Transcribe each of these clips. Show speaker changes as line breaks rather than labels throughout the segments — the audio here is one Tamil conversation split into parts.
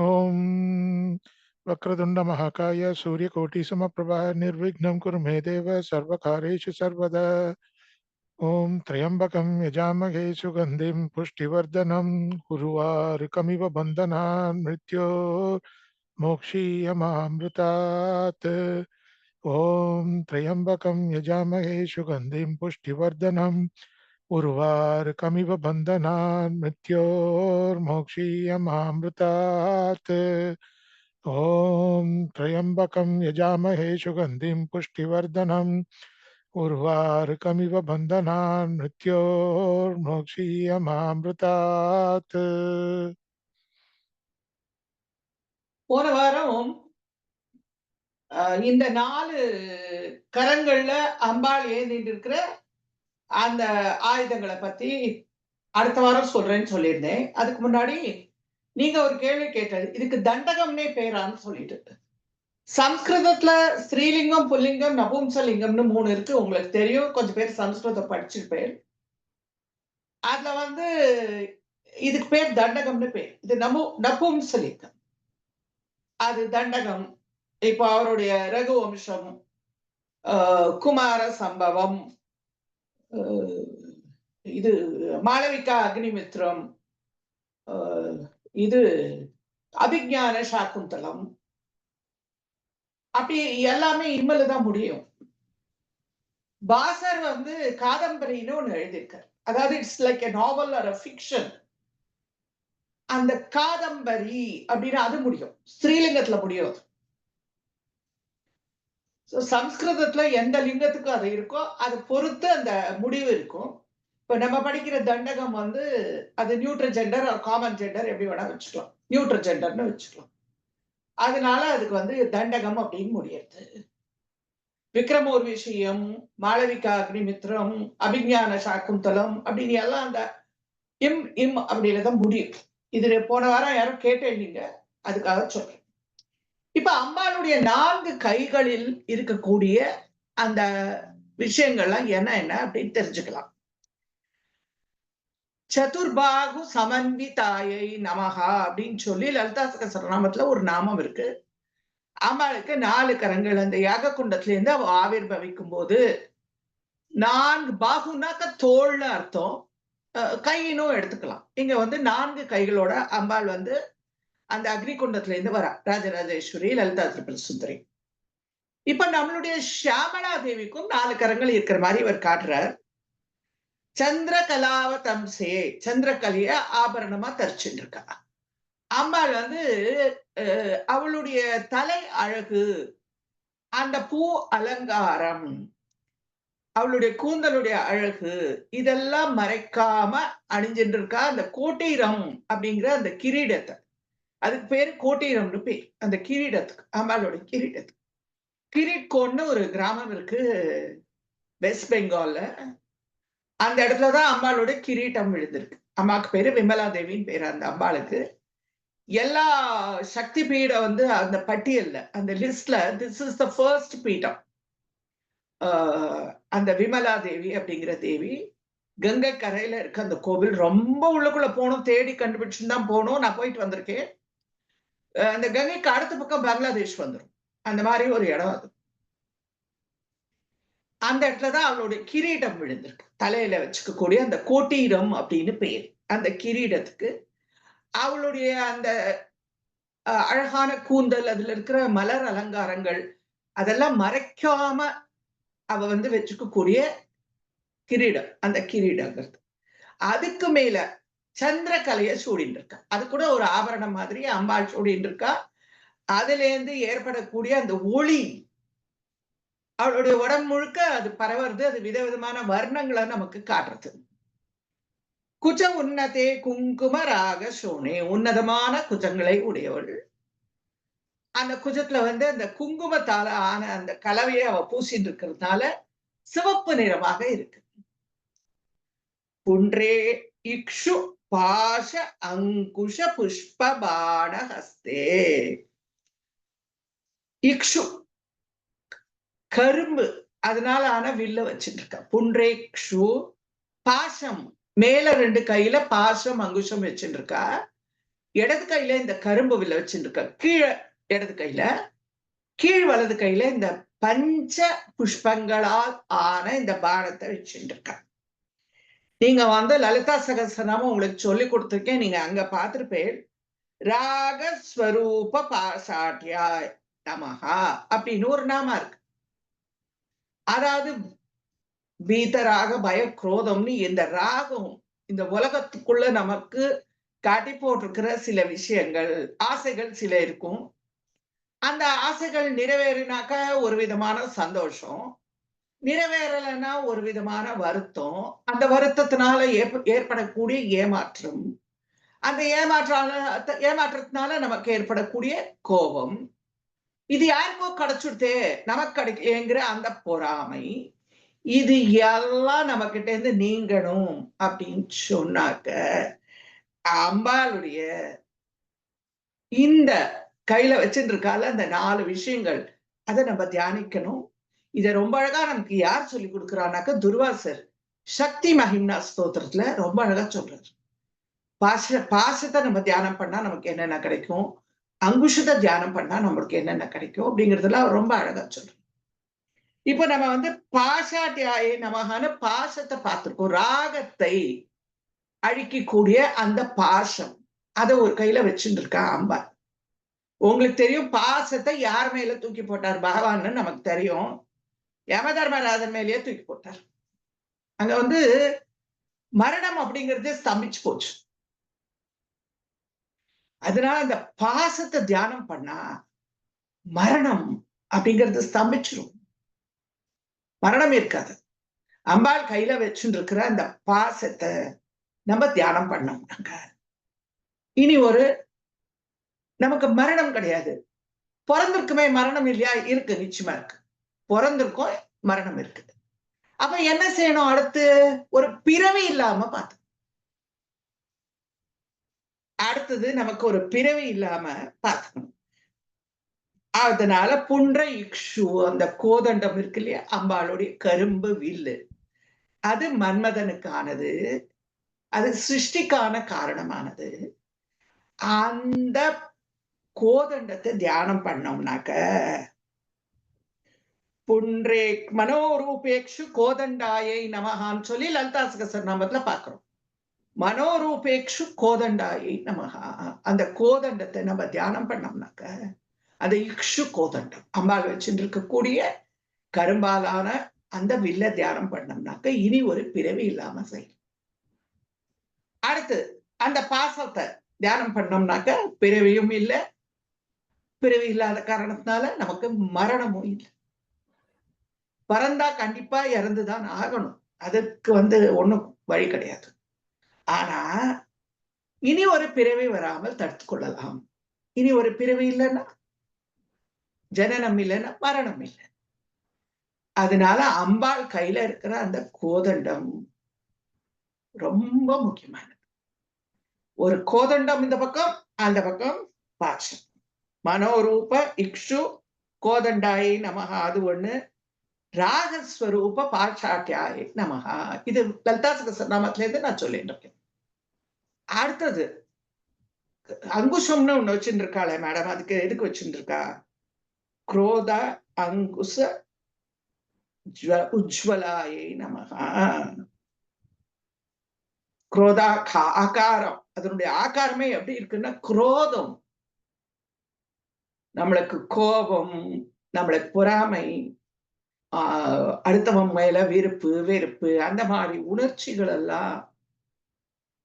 ॐ वक्रतुण्डमहाकाय सूर्यकोटिसमप्रभा निर्विघ्नं कुरु मे देव सर्वकार्येषु सर्वदा। ॐ त्र्यम्बकं यजामहे सुगन्धिं पुष्टिवर्धनं उर्वारुकमिव बन्धनान् मृत्योर्मोक्षीयमामृतात्। ॐ त्र्यम्बकं यजामहे सुगन्धिं पुष्टिवर्धनम् उर्वारुकमिव बन्धनान् मृत्योर्मोक्षीयमामृतात्। ॐ त्र्यम्बकं यजामहे सुगन्धिं पुष्टिवर्धनम् उर्वारुकमिव बन्धनान् मृत्योर्मोक्षीयमामृतात्.
போன வாரம் இந்த 4 கரங்கள்ல அம்பாள் ஏந்திட்டு இருக்கிற அந்த ஆயுதங்களை பத்தி அடுத்த வாரம் சொல்றேன்னு சொல்லியிருந்தேன். அதுக்கு முன்னாடி நீங்க ஒரு கேள்வி கேட்டது, இதுக்கு தண்டகம்னே பேரான்னு சொல்லிட்டு. சம்ஸ்கிருதத்துல ஸ்ரீலிங்கம், புல்லிங்கம், நபும்சலிங்கம்னு 3 இருக்கு. உங்களுக்கு தெரியும், கொஞ்சம் பேர் சம்ஸ்கிருதம் படிச்சிருப்பேன். அதுல இதுக்கு பேர் தண்டகம்னு பேர். இது நபும்சலிங்கம், அது தண்டகம். இப்போ அவருடைய ரகுவம்சம், குமார சம்பவம், இது மாளவிகா அக்னிமித்ரம், இது அபிஞான சாக்குந்தலம், அப்படி எல்லாமே இம்மல தான் முடியும். பாசர் காதம்பரின்னு ஒண்ணு எழுதியிருக்கார். அதாவது it's like a novel or a fiction. அந்த காதம்பரி அப்படின்னா அது முடியும், ஸ்ரீலிங்கத்துல முடியும். சம்ஸ்கிருதத்துல எந்த லிங்கத்துக்கும் அது இருக்கோ அது பொறுத்து அந்த முடிவு இருக்கும். இப்ப நம்ம படிக்கிற தண்டகம் அது நியூட்ரல் ஜெண்டர், காமன் ஜெண்டர் எப்படி வேணா வச்சுக்கலாம், நியூட்ரல் ஜெண்டர்னு வச்சுக்கலாம். அதனால அதுக்கு தண்டகம் அப்படின்னு முடியாது. விக்ரமோர் விஷயம், மாளவிகா அக்னிமித்ரம், அபிஞான சாக்குந்தலம் அப்படின்னு எல்லாம் அந்த இம் அப்படின்றதான் முடியும். இது போன வாரம் யாரும் கேட்டீங்க, அதுக்காக சொல்றேன். இப்ப அம்பாளுடைய 4 கைகளில் இருக்கக்கூடிய அந்த விஷயங்கள்லாம் என்ன அப்படின்னு தெரிஞ்சுக்கலாம். சதுர்பாகு சமன்விதாயை நமஹா அப்படின்னு சொல்லி லலிதா சகஸ்ரநாமத்துல ஒரு நாமம் இருக்கு. அம்பாளுக்கு 4 கரங்கள். அந்த யாக குண்டத்துல இருந்து அவ ஆவிர்பவிக்கும் போது 4 பாகுனாக்க தோல்னு அர்த்தம், கையினும் எடுத்துக்கலாம். இங்க 4 கைகளோட அம்பாள் அந்த அக்னி குண்டத்துல இருந்து வரா, ராஜராஜேஸ்வரி, லலிதா திரிபுர சுந்தரி. இப்ப நம்மளுடைய ஷியாமளா தேவிக்கும் 4 கரங்கள் இருக்கிற மாதிரி இவர் காட்டுறார். சந்திர கலாவதம்சே, சந்திரகலைய ஆபரணமா தரிச்சுட்டு இருக்கா. அம்பாள் அவளுடைய தலை அழகு, அந்த பூ அலங்காரம், அவளுடைய கூந்தலுடைய அழகு, இதெல்லாம் மறைக்காம அணிஞ்சிட்டு இருக்கா. அந்த கோட்டீரம் அப்படிங்கிற அந்த கிரீடத்தை, அதுக்கு பேரு கோட்டீரம்னு பேர் அந்த கிரீடத்துக்கு, அம்பாளுடைய கிரீடத்துக்கு. கிரீட்கோன்னு ஒரு கிராமம் இருக்கு வெஸ்ட் பெங்கால்ல. அந்த இடத்துலதான் அம்பாளுடைய கிரீட்டம் விழுந்திருக்கு. அம்மாவுக்கு பேரு விமலா தேவின்னு பேரு அந்த அம்பாளுக்கு. எல்லா சக்தி பீடம் அந்த பட்டியல்ல, அந்த லிஸ்ட்ல திஸ் இஸ் த ஃபர்ஸ்ட் பீடம். அந்த விமலா தேவி அப்படிங்கிற தேவி கங்கை கரையில இருக்க அந்த கோவில். ரொம்ப உள்ளுக்குள்ள போகணும், தேடி கண்டுபிடிச்சுன்னு தான் போகணும். நான் போயிட்டு வந்திருக்கேன். அந்த கங்கைக்கு அடுத்த பக்கம் பங்களாதேஷ் வந்துடும், அந்த மாதிரி ஒரு இடம் அது. அந்த இடத்துலதான் அவளுடைய கிரீடம் விழுந்திருக்கு, தலையில வச்சுக்கக்கூடிய அந்த கோட்டீரம் அப்படின்னு பேர் அந்த கிரீடத்துக்கு. அவளுடைய அந்த அழகான கூந்தல், அதுல இருக்கிற மலர் அலங்காரங்கள், அதெல்லாம் மறைக்காம அவ வச்சுக்கக்கூடிய கிரீடம் அந்த கிரீடங்கிறது. அதுக்கு மேல சந்திர கலைய சூடின்னு இருக்கா. அது கூட ஒரு ஆபரணம் மாதிரி அம்பாள் சூடின்னு இருக்கா. அதுல இருந்து ஏற்படக்கூடிய அந்த ஒளி அவளுடைய உடம்பு முழுக்க அது பரவுறது. அது விதவிதமான வர்ணங்களை நமக்கு காட்டுறது. குஜ உன்னதே குங்கும ராக சோனே, உன்னதமான குஜங்களை உடையவள். அந்த குஜத்துல அந்த குங்குமத்தால ஆன அந்த கலவையை அவ பூசிட்டு இருக்கிறதுனால சிவப்பு நிறமாக இருக்கு. புன்றே இக்ஷு பாஷ அங்குஷ புஷ்ப பாண ஹஸ்தே. இக்ஷு கரும்பு, அதனால ஆன வில்ல வச்சுட்டு இருக்கா. புன்றேக்ஷு பாசம், மேல 2 கையில பாசம் அங்குஷம் வச்சுட்டு இருக்கா. இடது கையில இந்த கரும்பு வில்ல வச்சுருக்க, கீழே இடது கையில, கீழ் வலது கையில இந்த பஞ்ச புஷ்பங்களால் ஆன இந்த பானத்தை வச்சுருக்க. நீங்க வந்து லலிதா சகஸ்ரநாமம் உங்களுக்கு சொல்லி கொடுத்திருக்கேன், நீங்க அங்க பார்த்திருப்பேன். ராகஸ்வரூப பாசாட்யாய் நமஹா அப்படின்னு ஒரு நாமம் இருக்கு. அதாவது பீதராக பய குரோதம்னு இந்த ராகம் இந்த உலகத்துக்குள்ள நமக்கு காட்டி போட்டிருக்கிற சில விஷயங்கள், ஆசைகள் சில இருக்கும். அந்த ஆசைகள் நிறைவேறினாக்க ஒரு விதமான சந்தோஷம், நிறைவேறலைன்னா ஒரு விதமான வருத்தம். அந்த வருத்தத்தினால ஏற்படக்கூடிய ஏமாற்றம், அந்த ஏமாற்றத்தினால நமக்கு ஏற்படக்கூடிய கோபம். இது யாருக்கோ கிடைச்சுடுதே, நமக்கு கிடைக்கலையேங்கிற அந்த பொறாமை. இது எல்லாம் நம்மகிட்ட இருந்து நீங்கணும் அப்படின்னு சொன்னாக்க, அம்பாளுடைய இந்த கையில வச்சுட்டு இருக்கால அந்த 4 விஷயங்கள், அத நம்ம தியானிக்கணும். இத ரொம்ப அழகா நமக்கு யார் சொல்லிக் குடுக்குறானாக்க, துர்வாசர் சக்தி மகிம்னா ஸ்தோத்திரத்துல ரொம்ப அழகா சொல்றாரு. பாசத்தை நம்ம தியானம் பண்ணா நமக்கு என்னென்ன கிடைக்கும், அங்குஷத்தை தியானம் பண்ணா நம்மளுக்கு என்னென்ன கிடைக்கும் அப்படிங்கிறதெல்லாம் அவர் ரொம்ப அழகா சொல்றாரு. இப்ப நம்ம வந்து பாஷாட்டியாயே நமகான பாசத்தை பார்த்திருக்கோம். ராகத்தை அழிக்கக்கூடிய அந்த பாசம், அத ஒரு கையில வச்சுட்டு இருக்கா அம்பாள். உங்களுக்கு தெரியும் பாசத்தை யார் மேல தூக்கி போட்டார் பகவான்னு நமக்கு தெரியும். யமதர்மராஜன் மேலேயே தூக்கி போட்டார். அங்க வந்து மரணம் அப்படிங்கிறது ஸ்தம்பிச்சு போச்சு. அதனால அந்த பாசத்தை தியானம் பண்ணா மரணம் அப்படிங்கிறது ஸ்தம்பிச்சிரும். மரணம் இருக்காது. அம்பாள் கையில வச்சுட்டு இருக்கிற அந்த பாசத்தை நம்ம தியானம் பண்ணோம்னாங்க, இனி ஒரு நமக்கு மரணம் கிடையாது. பிறந்திருக்குமே மரணம் இல்லையா? இருக்கு, நிச்சயமா இருக்கு. பிறந்திருக்கோம், மரணம் இருக்கு. அப்ப என்ன செய்யணும்? அடுத்து ஒரு பிறவி இல்லாம பார்த்து, அடுத்தது நமக்கு ஒரு பிறவி இல்லாம பார்த்துக்கணும். அதனால புன்ற இக்ஷு அந்த கோதண்டம் இருக்கு இல்லையா, அம்பாளுடைய கரும்பு வில்லு, அது மன்மதனுக்கானது, அது சிருஷ்டிக்கான காரணமானது. அந்த கோதண்டத்தை தியானம் பண்ணோம்னாக்க, புன்றே மனோரூபேக்ஷு கோதண்டாயை நமகான்னு சொல்லி லலிதா சகஸ்ரநாமத்துல பார்க்கிறோம். மனோரூபேக்ஷு கோதண்டாயை நமகா, அந்த கோதண்டத்தை நம்ம தியானம் பண்ணோம்னாக்க, அந்த இக்ஷு கோதண்டம் அம்பாள் வச்சுட்டு இருக்கக்கூடிய கரும்பாலான அந்த வில்ல தியானம் பண்ணோம்னாக்க இனி ஒரு பிறவி இல்லாம செய்யும். அடுத்து அந்த பாசத்தை தியானம் பண்ணோம்னாக்க பிறவியும் இல்லை, பிறவி இல்லாத காரணத்தினால நமக்கு மரணமும் இல்லை. பிறந்தா கண்டிப்பா இறந்துதான் ஆகணும், அதுக்கு வந்து ஒண்ணும் வழி கிடையாது. ஆனா இனி ஒரு பிறவி வராமல் தடுத்து கொள்ளலாம். இனி ஒரு பிறவி இல்லைன்னா ஜனனம் இல்லைன்னா மரணம் இல்லை. அதனால அம்பாள் கையில இருக்கிற அந்த கோதண்டம் ரொம்ப முக்கியமானது. ஒரு கோதண்டம் இந்த பக்கம், அந்த பக்கம் பாசம். மனோரூப இக்ஷு கோதண்டாயை நமகா அது ஒண்ணு, ராகஸ்வரூப பாஷாட்டியாயை நமகா இது லலிதா சகஸ்ரநாமத்துல இருந்து நான் சொல்லிட்டு இருக்கேன். அடுத்தது அங்குஷம்னு ஒண்ணு வச்சுட்டு இருக்காளே மேடம், அதுக்கு எதுக்கு வச்சுட்டு இருக்கா? குரோத அங்குச உஜ்வலாயை நமகா. குரோதா ஆகாரம், அதனுடைய ஆகாரமே எப்படி இருக்குன்னா குரோதம். நம்மளுக்கு கோபம், நம்மளுக்கு பொறாமை, அடுத்தவன் மேல விருப்பு வெறுப்பு, அந்த மாதிரி உணர்ச்சிகள் எல்லாம்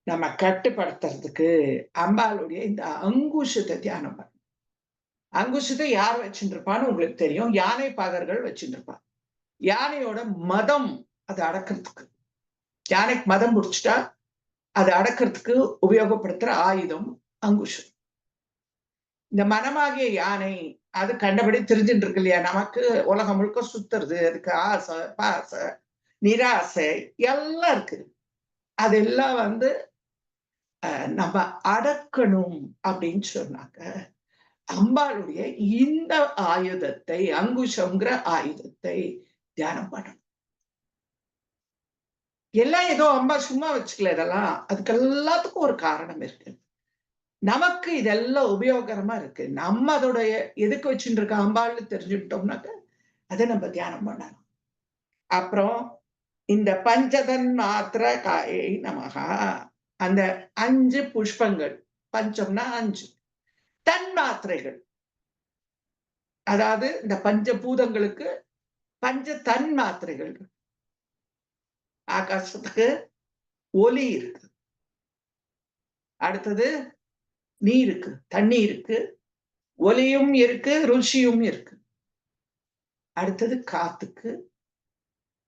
நம்ம கட்டுப்படுத்துறதுக்கு அம்பாளுடைய இந்த அங்குஷத்தை தியானம் பண்ண. அங்குஷத்தை யார் வச்சுட்டு இருப்பான்னு உங்களுக்கு தெரியும், யானை பாகர்கள் வச்சுட்டு இருப்பான். யானையோட மதம் அதை அடக்கிறதுக்கு, யானைக்கு மதம் பிடிச்சிட்டா அதை அடக்கிறதுக்கு உபயோகப்படுத்துற ஆயுதம் அங்குஷம். இந்த மனமாகிய யானை அது கண்டபடி தெரிஞ்சுட்டு இருக்கு இல்லையா, நமக்கு உலகம் முழுக்க சுத்துறது, அதுக்கு ஆசை பாசை நிராசை எல்லாம் இருக்கு. அதெல்லாம் வந்து நம்ம அடக்கணும் அப்படின்னு சொன்னாக்க அம்பாளுடைய இந்த ஆயுதத்தை, அங்குஷங்கிற ஆயுதத்தை தியானம் பண்ணணும். எல்லாம் ஏதோ அம்பா சும்மா வச்சுக்கல, இதெல்லாம் அதுக்கு எல்லாத்துக்கும் ஒரு காரணம் இருக்கு. நமக்கு இதெல்லாம் உபயோகரமா இருக்கு. நம்ம அதோடைய எதுக்கு வச்சுட்டு இருக்க அம்பாள்னு தெரிஞ்சுக்கிட்டோம்னாக்க அதை நம்ம தியானம் பண்ணணும். அப்புறம் இந்த பஞ்சதன் மாத்திர காயை நமகா, அந்த 5 புஷ்பங்கள், பஞ்சம்னா 5 தன் மாத்திரைகள், அதாவது இந்த பஞ்சபூதங்களுக்கு பஞ்ச தன் மாத்திரைகள். ஆகாசத்துக்கு ஒலி இருக்கு, அடுத்தது நீருக்கு தண்ணி இருக்கு, ஒலியும் இருக்கு, ருசியும் இருக்கு. அடுத்தது காத்துக்கு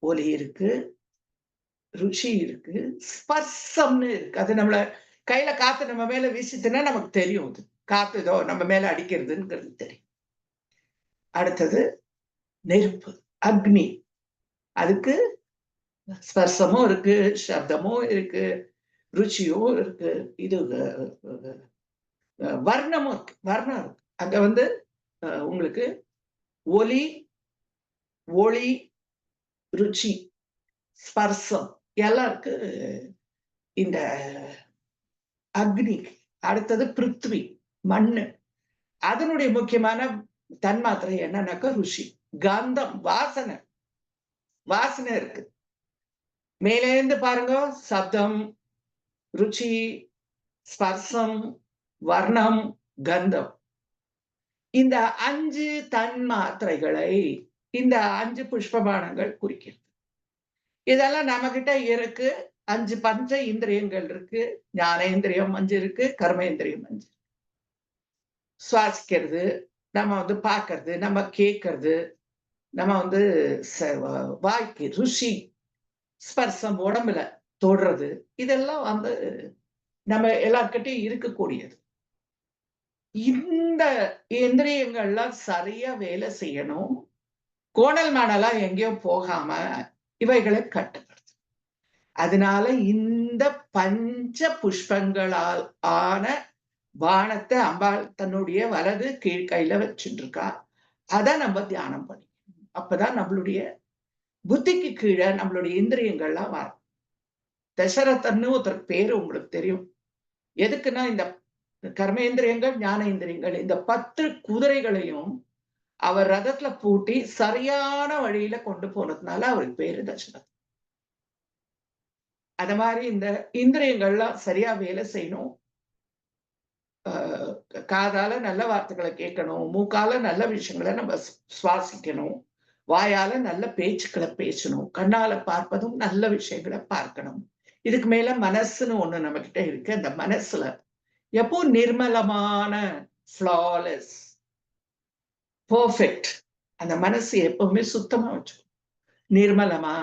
ஒலி இருக்கு, ருசி இருக்கு, ஸ்பர்சம்னு இருக்கு. அது நம்மள கையில காத்து நம்ம மேல வீசிட்டுன்னா நமக்கு தெரியும், அது காத்து ஏதோ நம்ம மேல அடிக்கிறதுங்கிறது தெரியும். அடுத்தது நெருப்பு, அக்னி. அதுக்கு ஸ்பர்சமும் இருக்கு, சப்தமும் இருக்கு, ருச்சியும் இருக்கு. இது வர்ணமும் இருக்கு, வர்ணம் இருக்கு. அங்க உங்களுக்கு ஒலி, ஒளி, ருச்சி, ஸ்பர்சம் எல்லாம் இருக்கு இந்த அக்னி. அடுத்தது பிருத்வி, மண்ணு. அதனுடைய முக்கியமான தன்மாத்திரை என்னன்னாக்கா ருசி, கந்தம், வாசனை. வாசனை இருக்கு. மேலேந்து பாருங்க, சப்தம், ருச்சி, ஸ்பர்சம், வர்ணம், கந்தம். இந்த 5 தன்மாத்திரைகளை இந்த 5 புஷ்பபானங்கள் குறிக்கிறது. இதெல்லாம் நம்ம கிட்ட இருக்கு. 5 பஞ்ச இந்திரியங்கள் இருக்கு. ஞானேந்திரியம் 5 இருக்கு, கர்மேந்திரியம் 5. சுவாசிக்கிறது, நம்ம பார்க்கறது, நம்ம கேட்கறது, நம்ம வாய்க்கு ருசி, ஸ்பர்சம் உடம்புல தொடுறது, இதெல்லாம் நம்ம எல்லார்கிட்டையும் இருக்கக்கூடியது. இந்த இந்திரியங்கள்லாம் சரியா வேலை செய்யணும். கோணல் மாணலா எங்கேயோ போகாம இவைகளை கட்டுப்படுத்து. அதனால இந்த பஞ்ச புஷ்பங்களால் ஆன பானத்தை அம்பாள் தன்னுடைய வலது கீழ்கையில வச்சுட்டு இருக்கா. அதை நம்ம தியானம் பண்ணிக்கணும். அப்பதான் நம்மளுடைய புத்திக்கு கீழே நம்மளுடைய இந்திரியங்கள்லாம் வரும். தசரதன்னு ஒருத்தர் பேரு உங்களுக்கு தெரியும். எதுக்குன்னா இந்த கர்மேந்திரியங்கள், ஞானேந்திரியங்கள், இந்த 10 குதிரைகளையும் அவர் ரதத்துல பூட்டி சரியான வழியில கொண்டு போனதுனால அவருக்கு பேரு தசரதன். அது மாதிரி இந்த இந்திரியங்கள்லாம் சரியா வேலை செய்யணும். காதால நல்ல வார்த்தைகளை கேட்கணும், மூக்கால நல்ல விஷயங்களை நம்ம சுவாசிக்கணும், வாயால நல்ல பேச்சுக்களை பேசணும், கண்ணால பார்ப்பதும் நல்ல விஷயங்களை பார்க்கணும். இதுக்கு மேல மனசுன்னு ஒண்ணு நம்ம கிட்ட இருக்கு. அந்த மனசுல எப்போ நிர்மலமான, ஃப்ளாலெஸ், பெர்ஃபெக்ட், அந்த மனசு எப்பவுமே சுத்தமா வச்சுக்கணும். நிர்மலமா,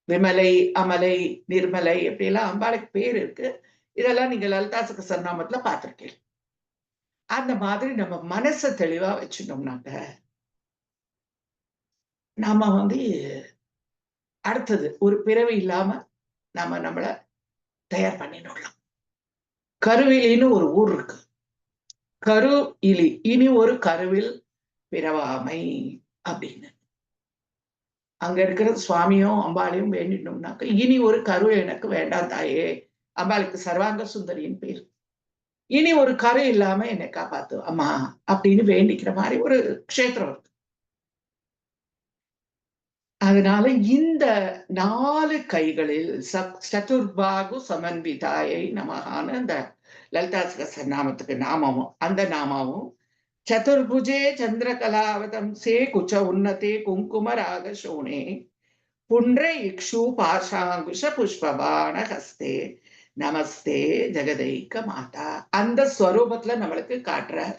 விமலை, அமலை, நிர்மலை, இப்படி எல்லாம் அம்பாளுக்கு பேர் இருக்கு. இதெல்லாம் நீங்க லலிதா சகஸ்ரநாமத்துல பார்த்திருக்கீங்க. அந்த மாதிரி நம்ம மனசை தெளிவா வச்சுட்டோம்னாக்க நாம அடுத்தது ஒரு பிறவி இல்லாம நாம நம்மள தயார் பண்ணிடலாம். கருவிலின்னு ஒரு ஊர் இருக்கு. கரு இலி, இனி ஒரு கருவில் பிறவாமை அப்படின்னு. அங்க இருக்கிற சுவாமியும் அம்பாளையும் வேண்டிட்டோம்னாக்க இனி ஒரு கரு எனக்கு வேண்டாம் தாயே. அம்பாளுக்கு சர்வாங்க சுந்தரியின் பேர். இனி ஒரு கரு இல்லாம என்னை காப்பாத்து அம்மா அப்படின்னு வேண்டிக்கிற மாதிரி ஒரு க்ஷேத்திரம் இருக்கு. அதனால இந்த 4 கைகளில் சதுர்பாகு சமன்விதாயை நமகான இந்த லலிதா சகஸ்ரநாமத்துக்கு நாமமும், அந்த நாமாவும் சதுர்புஜே சந்திரகலாவதம்சே குச்ச உன்னதே குங்கும ராக சோனே புன்றே இக்ஷு பாஷாங்குஷ புஷ்பபான ஹஸ்தே நமஸ்தே ஜெகதைக்க மாதா. அந்த ஸ்வரூபத்துல நம்மளுக்கு காட்டுறார்.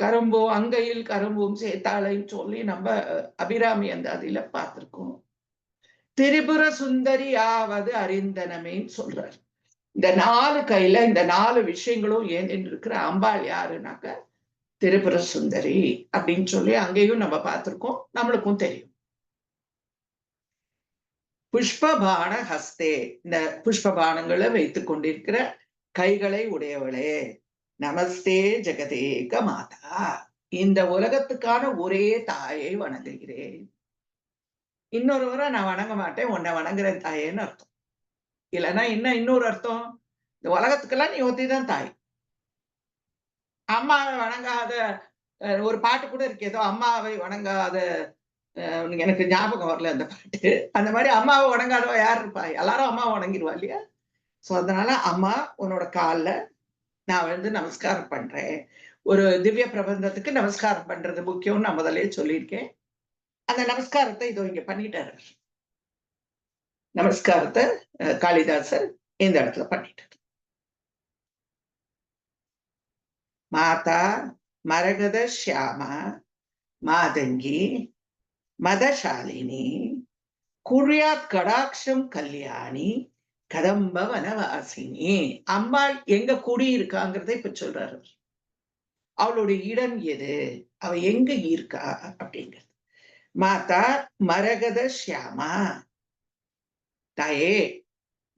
கரும்பும் அங்கையில் கரும்பும் சேத்தாளைன்னு சொல்லி நம்ம அபிராமி அந்த அதில பார்த்திருக்கோம். திரிபுர சுந்தரி ஆவது அறிந்தனமேன்னு சொல்றார். இந்த 4 கையில இந்த 4 விஷயங்களும் ஏந்தின்னு இருக்கிற அம்பாள் யாருனாக்க திரிபுர சுந்தரி அப்படின்னு சொல்லி அங்கேயும் நம்ம பார்த்திருக்கோம், நம்மளுக்கும் தெரியும். புஷ்பபான ஹஸ்தே, இந்த புஷ்பபானங்களை வைத்துக் கொண்டிருக்கிற கைகளை உடையவளே, நமஸ்தே ஜெகதேக மாதா, இந்த உலகத்துக்கான ஒரே தாயை வணங்குகிறேன். இன்னொருவரை நான் வணங்க மாட்டேன், உன்னை வணங்குறேன் தாயேன்னு அர்த்தம். இல்லைன்னா இன்னொரு அர்த்தம், இந்த உலகத்துக்கெல்லாம் நீ ஒருத்திதான் தாய். அம்மாவை வணங்காத ஒரு பாட்டு கூட இருக்கு. ஏதோ அம்மாவை வணங்காத எனக்கு ஞாபகம் வரல அந்த பாட்டு. அந்த மாரி அம்மாவை வணங்காதவ யார் இருப்பா? எல்லாரும் அம்மாவை வணங்கிருவா இல்லையா? சோ அதனால அம்மா உன்னோட கால்ல நான் வந்து நமஸ்காரம் பண்றேன். ஒரு திவ்ய பிரபந்தத்துக்கு நமஸ்காரம் பண்றது முக்கியம்னு நான் முதல்லயே சொல்லியிருக்கேன். அந்த நமஸ்காரத்தை இதோ இங்க பண்ணிட்டாரு. நமஸ்காரத்த காளிதாசர் இந்த இடத்துல பண்ணிட்டார். மாதா மரகத ஷியாமா மாதங்கி மதசாலினி குர்யாத் கடாட்சம் கல்யாணி கதம்ப வனவாசினி. அம்பாள் எங்க குடியிருக்காங்கிறத இப்ப சொல்றாரு. அவளுடைய இடம் எது, அவ எங்க இருக்கா அப்படிங்கிறது. மாதா மரகத ஷியாமா, தாயே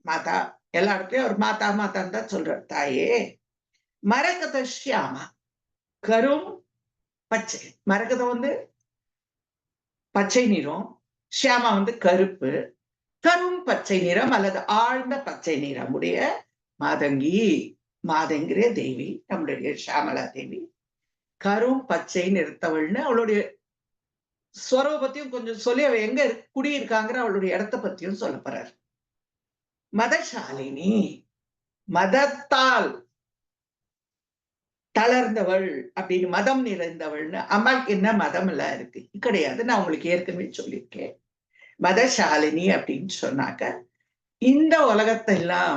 மாதா. எல்லா இடத்துலயும் அவர் மாதா மாதான்னு தான் சொல்றார். தாயே மரகத ஷியாமா, கரும் பச்சை. மரகதம் வந்து பச்சை நிறம், ஷியாமா வந்து கருப்பு. கரும் பச்சை நிறம் அல்லது ஆழ்ந்த பச்சை நிறம் உடைய மாதங்கி, மாதங்கிற தேவி நம்முடைய ஷியாமலா தேவி கரும் பச்சை நிறத்தவள்னு அவளுடைய ஸ்வரூபத்தையும் கொஞ்சம் சொல்லி அவ எங்க குடியிருக்காங்கிற அவளுடைய இடத்த பத்தியும் சொல்ல போறாரு. மதசாலினி, மதத்தால் தளர்ந்தவள் அப்படின்னு மதம் நிறைந்தவள்னு. அம்மாளுக்கு என்ன மதம் எல்லாம் இருக்கு கிடையாது. நான் உங்களுக்கு ஏற்கனவே சொல்லியிருக்கேன். மதசாலினி அப்படின்னு சொன்னாக்க இந்த உலகத்தை எல்லாம்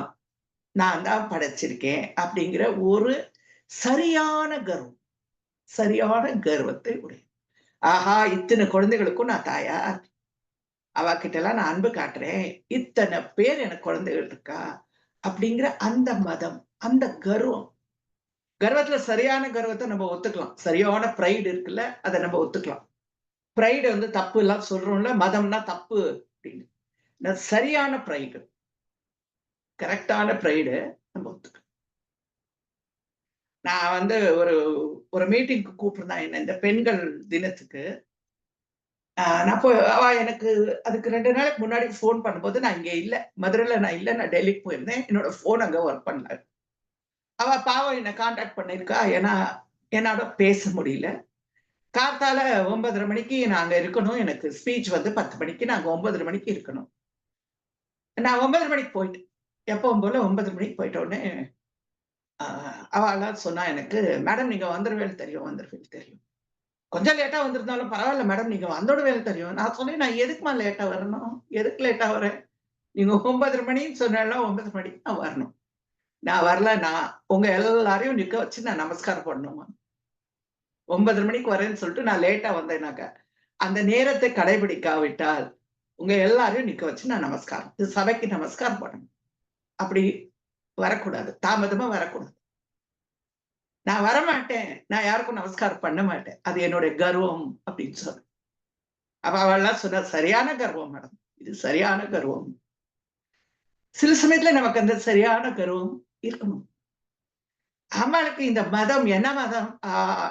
நான் தான் படைச்சிருக்கேன் அப்படிங்கிற ஒரு சரியான கர்வம், சரியான கர்வத்தை உடைய. ஆஹா, இத்தனை குழந்தைகளுக்கும் நான் தாயா, அவகிட்ட எல்லாம் நான் அன்பு காட்டுறேன், இத்தனை பேர் எனக்கு குழந்தைகள் இருக்கா அப்படிங்கிற அந்த மதம், அந்த கர்வம். கர்வத்துல சரியான கர்வத்தை நம்ம ஒத்துக்கலாம். சரியான பிரைடு இருக்குல்ல, அதை நம்ம ஒத்துக்கலாம். பிரைடு வந்து தப்பு எல்லாம் சொல்றோம்ல, மதம்னா தப்பு அப்படின்னு. சரியான பிரைடு, கரெக்டான பிரைடு நம்ம ஒத்துக்கலாம். நான் வந்து ஒரு ஒரு மீட்டிங்க்கு கூப்பிட்டுருந்தேன் என்ன இந்த பெண்கள் தினத்துக்கு. நான் போய் அவ எனக்கு அதுக்கு 2 நாளைக்கு முன்னாடி ஃபோன் பண்ணும்போது நான் இங்க இல்ல. மதுரையில நான் இல்ல. நான் டெல்லிக்கு போயிருந்தேன். என்னோட ஃபோன் அங்க ஒர்க் பண்ணல. அவ பாவம் என்ன கான்டாக்ட் பண்ணியிருக்கா. ஏன்னா, என்னோட பேச முடியல. காத்தால 9:30 மணிக்கு நான் அங்க இருக்கணும். எனக்கு ஸ்பீச் வந்து 10 மணிக்கு. நாங்க 9:30 மணிக்கு இருக்கணும். நான் 9:30 மணிக்கு போயிட்டேன். எப்பவும் போல 9:30 மணிக்கு போயிட்ட உடனே, அ அவலாம் சொன்னா எனக்கு, "மேடம் நீங்க வந்துருவேன்னு தெரியும், வந்துருவேன்னு தெரியும். கொஞ்சம் லேட்டா வந்திருந்தாலும் பரவாயில்ல மேடம், நீங்க வந்துடுவேன்னு தெரியும்." நான் சொன்னேன், "நான் எதுக்கும்மா லேட்டா வரணும்? எதுக்கு லேட்டா வரேன்? நீங்க 9:30 மணின்னு சொன்னாலும் 9:30 மணிக்கு நான் வரணும். நான் வரலன்னா, உங்க எல்லாரையும் நிக்க வச்சு நான் நமஸ்காரம் பண்ணணுமா? 9:30 மணிக்கு வரேன்னு சொல்லிட்டு நான் லேட்டா வந்தேன்னாக்க, அந்த நேரத்தை கடைபிடிக்காவிட்டால், உங்க எல்லாரையும் நிக்க வச்சு நான் நமஸ்காரம். இது சபைக்கு நமஸ்காரம் பண்ணணும். அப்படி வரக்கூடாது. தாமதமா வரக்கூடாது. நான் வரமாட்டேன். நான் யாருக்கும் நமஸ்காரம் பண்ண மாட்டேன். அது என்னுடைய கர்வம் அப்படின்னு சொன்னேன். அப்ப அவள்லாம் சொன்னா, "சரியான கர்வம் மேடம். இது சரியான கர்வம்." சில சமயத்துல நமக்கு அந்த சரியான கர்வம் இருக்கணும். அம்மாளுக்கு இந்த மதம் என்ன மதம்?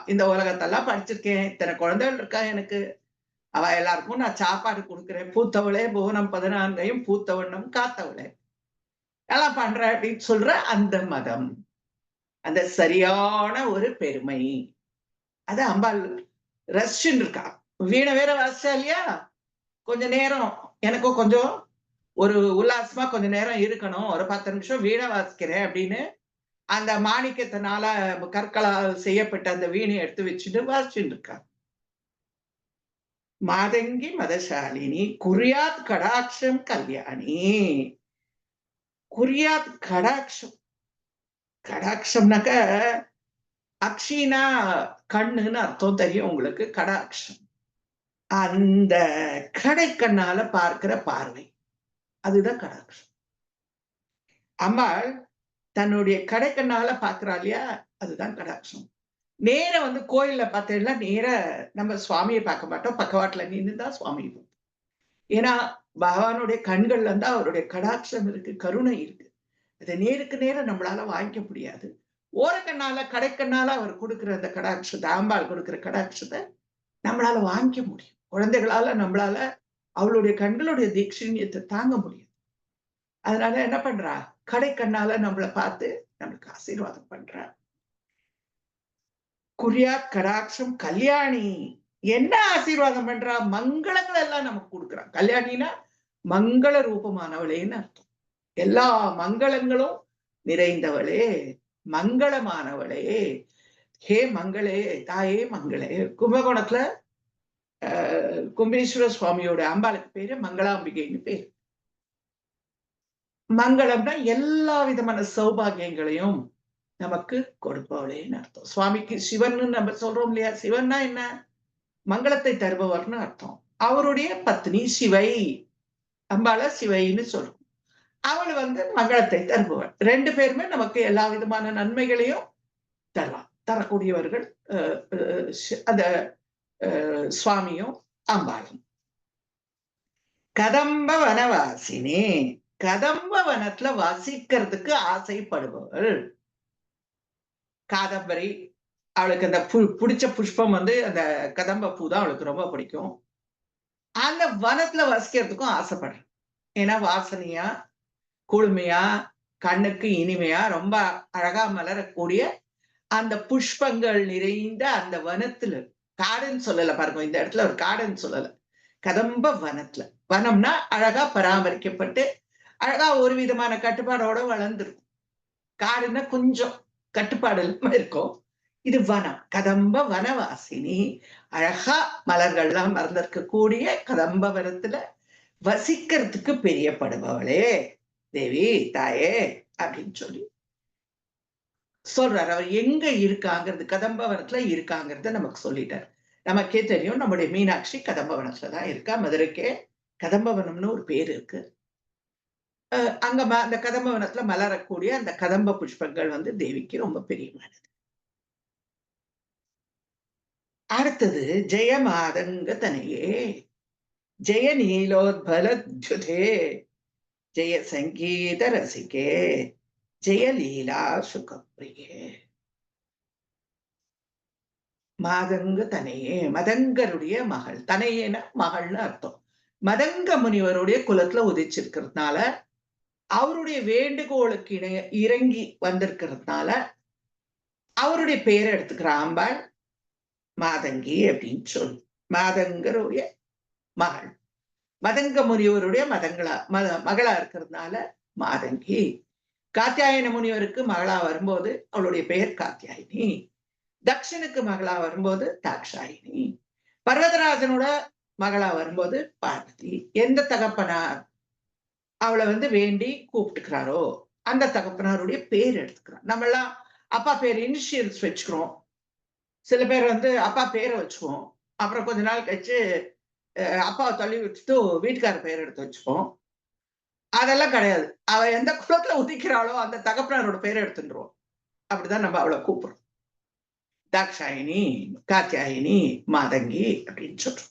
இந்த உலகத்தெல்லாம் படிச்சிருக்கேன். இத்தனை குழந்தைகள் இருக்கா எனக்கு. அவ எல்லாருக்கும் நான் சாப்பாடு குடுக்குறேன். "பூத்தவளே புவனம் 14 பூத்த வண்ணம் காத்தவளே." எல்லாம் பண்றேன் அப்படின்னு சொல்ற அந்த மதம். அந்த சரியான ஒரு பெருமை. அது அம்பாள் ரசிச்சுன்னு இருக்கா. வீணை வேற வாசிச்சா இல்லையா? கொஞ்ச நேரம் எனக்கும் கொஞ்சம் ஒரு உல்லாசமா கொஞ்ச நேரம் இருக்கணும். ஒரு 10 நிமிஷம் வீணை வாசிக்கிறேன் அப்படின்னு, அந்த மாணிக்கத்தினால கற்களால் செய்யப்பட்ட அந்த வீணைய எடுத்து வச்சுட்டு வாசிச்சுட்டு இருக்கா. மாதங்கி மதசாலினி குறியாத் கடாட்சம் கல்யாணி. குறியாத் கடாட்சம். கடாட்சம்னாக்க அக்ஷினா கண்ணுன்னு அர்த்தம் தெரியும் உங்களுக்கு. கடாட்சம். அந்த கடைக்கண்ணால பார்க்கிற பார்வை. அதுதான் கடாட்சம். அம்பாள் தன்னுடைய கடைக்கண்ணால பார்க்கிறா இல்லையா? அதுதான் கடாட்சம். நேரா வந்து கோயில்ல பார்த்தீங்கன்னா, நேரா நம்ம சுவாமிய பார்க்க மாட்டோம். பக்கவாட்டுல நின்னு தான் சுவாமிய பார்ப்போம். ஏன்னா, பகவானுடைய கண்கள்ல இருந்து அவருடைய கடாட்சம் இருக்கு, கருணை இருக்கு. அத நேருக்கு நேரா நம்மளால வாங்கிக்க முடியாது. ஓரக்கண்ணால, கடைக்கண்ணால அவர் குடுக்கிற அந்த கடாட்சத்த, அம்பாள் குடுக்கிற கடாட்சத்த நம்மளால வாங்கிக்க முடியும். குழந்தைகளால நம்மளால அவளுடைய கண்களுடைய தீட்சண்யத்த தாங்க முடியும். அதனால என்ன பண்றா? கடைக்கண்ணால நம்மளை பார்த்து நம்மளுக்கு ஆசீர்வாதம் பண்றார். குறியா கடாட்சம் கல்யாணி என்ன ஆசீர்வாதம் பண்றா? மங்களங்கள் எல்லாம் நமக்கு கொடுக்குறான். கல்யாணினா மங்கள ரூபமானவளேன்னு அர்த்தம். எல்லா மங்களங்களும் நிறைந்தவளே, மங்களமானவளே, ஹே மங்களே, தாயே மங்களே. கும்பகோணத்துல கும்பேஸ்வர சுவாமியோட அம்பாளுக்கு பேரு மங்களாம்பிகைன்னு பேரு. மங்களம்னா எல்லா விதமான சௌபாகியங்களையும் நமக்கு கொடுப்பவளேன்னு அர்த்தம். சுவாமிக்கு சிவன் நம்ம சொல்றோம் இல்லையா? சிவன்னா என்ன? மங்களத்தை தருபவர்னு அர்த்தம். அவருடைய பத்னி சிவை, அம்பாள சிவைன்னு சொல்றோம். அவள் மங்களத்தை தருபவள். 2 பேருமே நமக்கு எல்லா விதமான நன்மைகளையும் தரக்கூடியவர்கள் அந்த சுவாமியும் அம்பாளும். கதம்ப வனவாசினே, கதம்ப வனத்துல வசிக்கிறதுக்கு ஆசைப்படுபவள். காதம்பரி, அவளுக்கு அந்த பிடிச்ச புஷ்பம் அந்த கதம்ப பூ தான் அவளுக்கு ரொம்ப பிடிக்கும். அந்த வனத்துல வசிக்கிறதுக்கும் ஆசைப்படுறேன். ஏன்னா வாசனையா, குளுமையா, கண்ணுக்கு இனிமையா, ரொம்ப அழகா மலரக்கூடிய அந்த புஷ்பங்கள் நிறைந்த அந்த வனத்துல, காடுன்னு சொல்லல பாருங்க, இந்த இடத்துல ஒரு காடுன்னு சொல்லல, கதம்ப வனத்துல. வனம்னா அழகா பராமரிக்கப்பட்டு அழகா ஒரு விதமான கட்டுப்பாடோட வளர்ந்துருக்கும். காடுன்னா கொஞ்சம் கட்டுப்பாடு இல்லாம இருக்கும். இது வனம். கதம்ப வனவாசினி, அழகா மலர்கள்லாம் மறந்திருக்கக்கூடிய கதம்ப வனத்துல வசிக்கிறதுக்கு பிரியப்படுபவளே தேவி, தாயே அப்படின்னு சொல்லி சொல்றாரு. அவர் எங்க இருக்காங்கிறது, கதம்பவனத்துல இருக்காங்கிறத நமக்கு சொல்லிட்டார். நமக்கே தெரியும், நம்முடைய மீனாட்சி கதம்பவனத்துலதான் இருக்கா. மதுரைக்கே கதம்பவனம்னு ஒரு பேர் இருக்கு. அங்க அந்த கதம்பவனத்துல மலரக்கூடிய அந்த கதம்ப புஷ்பங்கள் தேவிக்கு ரொம்ப பிரியமானது. அடுத்தது ஜெயமாதங்க தனையே, ஜெய நீலோத்பலத்யுதே, ஜெய சங்கீத ரசிகே, ஜெய லீலா சுகப்பிரியே. மாதங்க தனையே, மதங்கருடைய மகள். தனையேன மகள்னு அர்த்தம். மதங்க முனிவருடைய குலத்துல உதிச்சிருக்கிறதுனால, அவருடைய வேண்டுகோளுக்கு இறங்கி வந்திருக்கிறதுனால அவருடைய பேரை எடுத்துக்கிற ஆம்பாள் மாதங்கி அப்படின்னு சொல்லி. மாதங்கருடைய மகள், மதங்க முனிவருடைய மகளா இருக்கிறதுனால மாதங்கி. காத்தியாயன முனிவருக்கு மகளா வரும்போது அவளுடைய பெயர் காத்தியாயினி. தக்ஷனுக்கு மகளா வரும்போது தாக்ஷாயினி. பர்வதராஜனோட மகளா வரும்போது பார்வதி. எந்த தகப்பனார் அவளை வேண்டி கூப்பிட்டுக்கிறாரோ அந்த தகப்பனாருடைய பேர் எடுத்துக்கிறார். நம்ம எல்லாம் அப்பா பேர் இனிஷியல்ஸ் வச்சுக்கிறோம். சில பேர் அப்பா பேரை வச்சுக்குவோம். அப்புறம் கொஞ்ச நாள் கழிச்சு அப்பாவை தள்ளி விட்டுட்டு வீட்டுக்கார பெயர் எடுத்து வச்சுப்போம். அதெல்லாம் கிடையாது. அவ எந்த குலத்துல உதிக்கிறாளோ அந்த தகப்பனாரோட பேரை எடுத்துடுறோம். அப்படிதான் நம்ம அவளை கூப்பிடுறோம். தாக்ஷாயினி, காத்தியாயினி, மாதங்கி அப்படின்னு சொல்றோம்.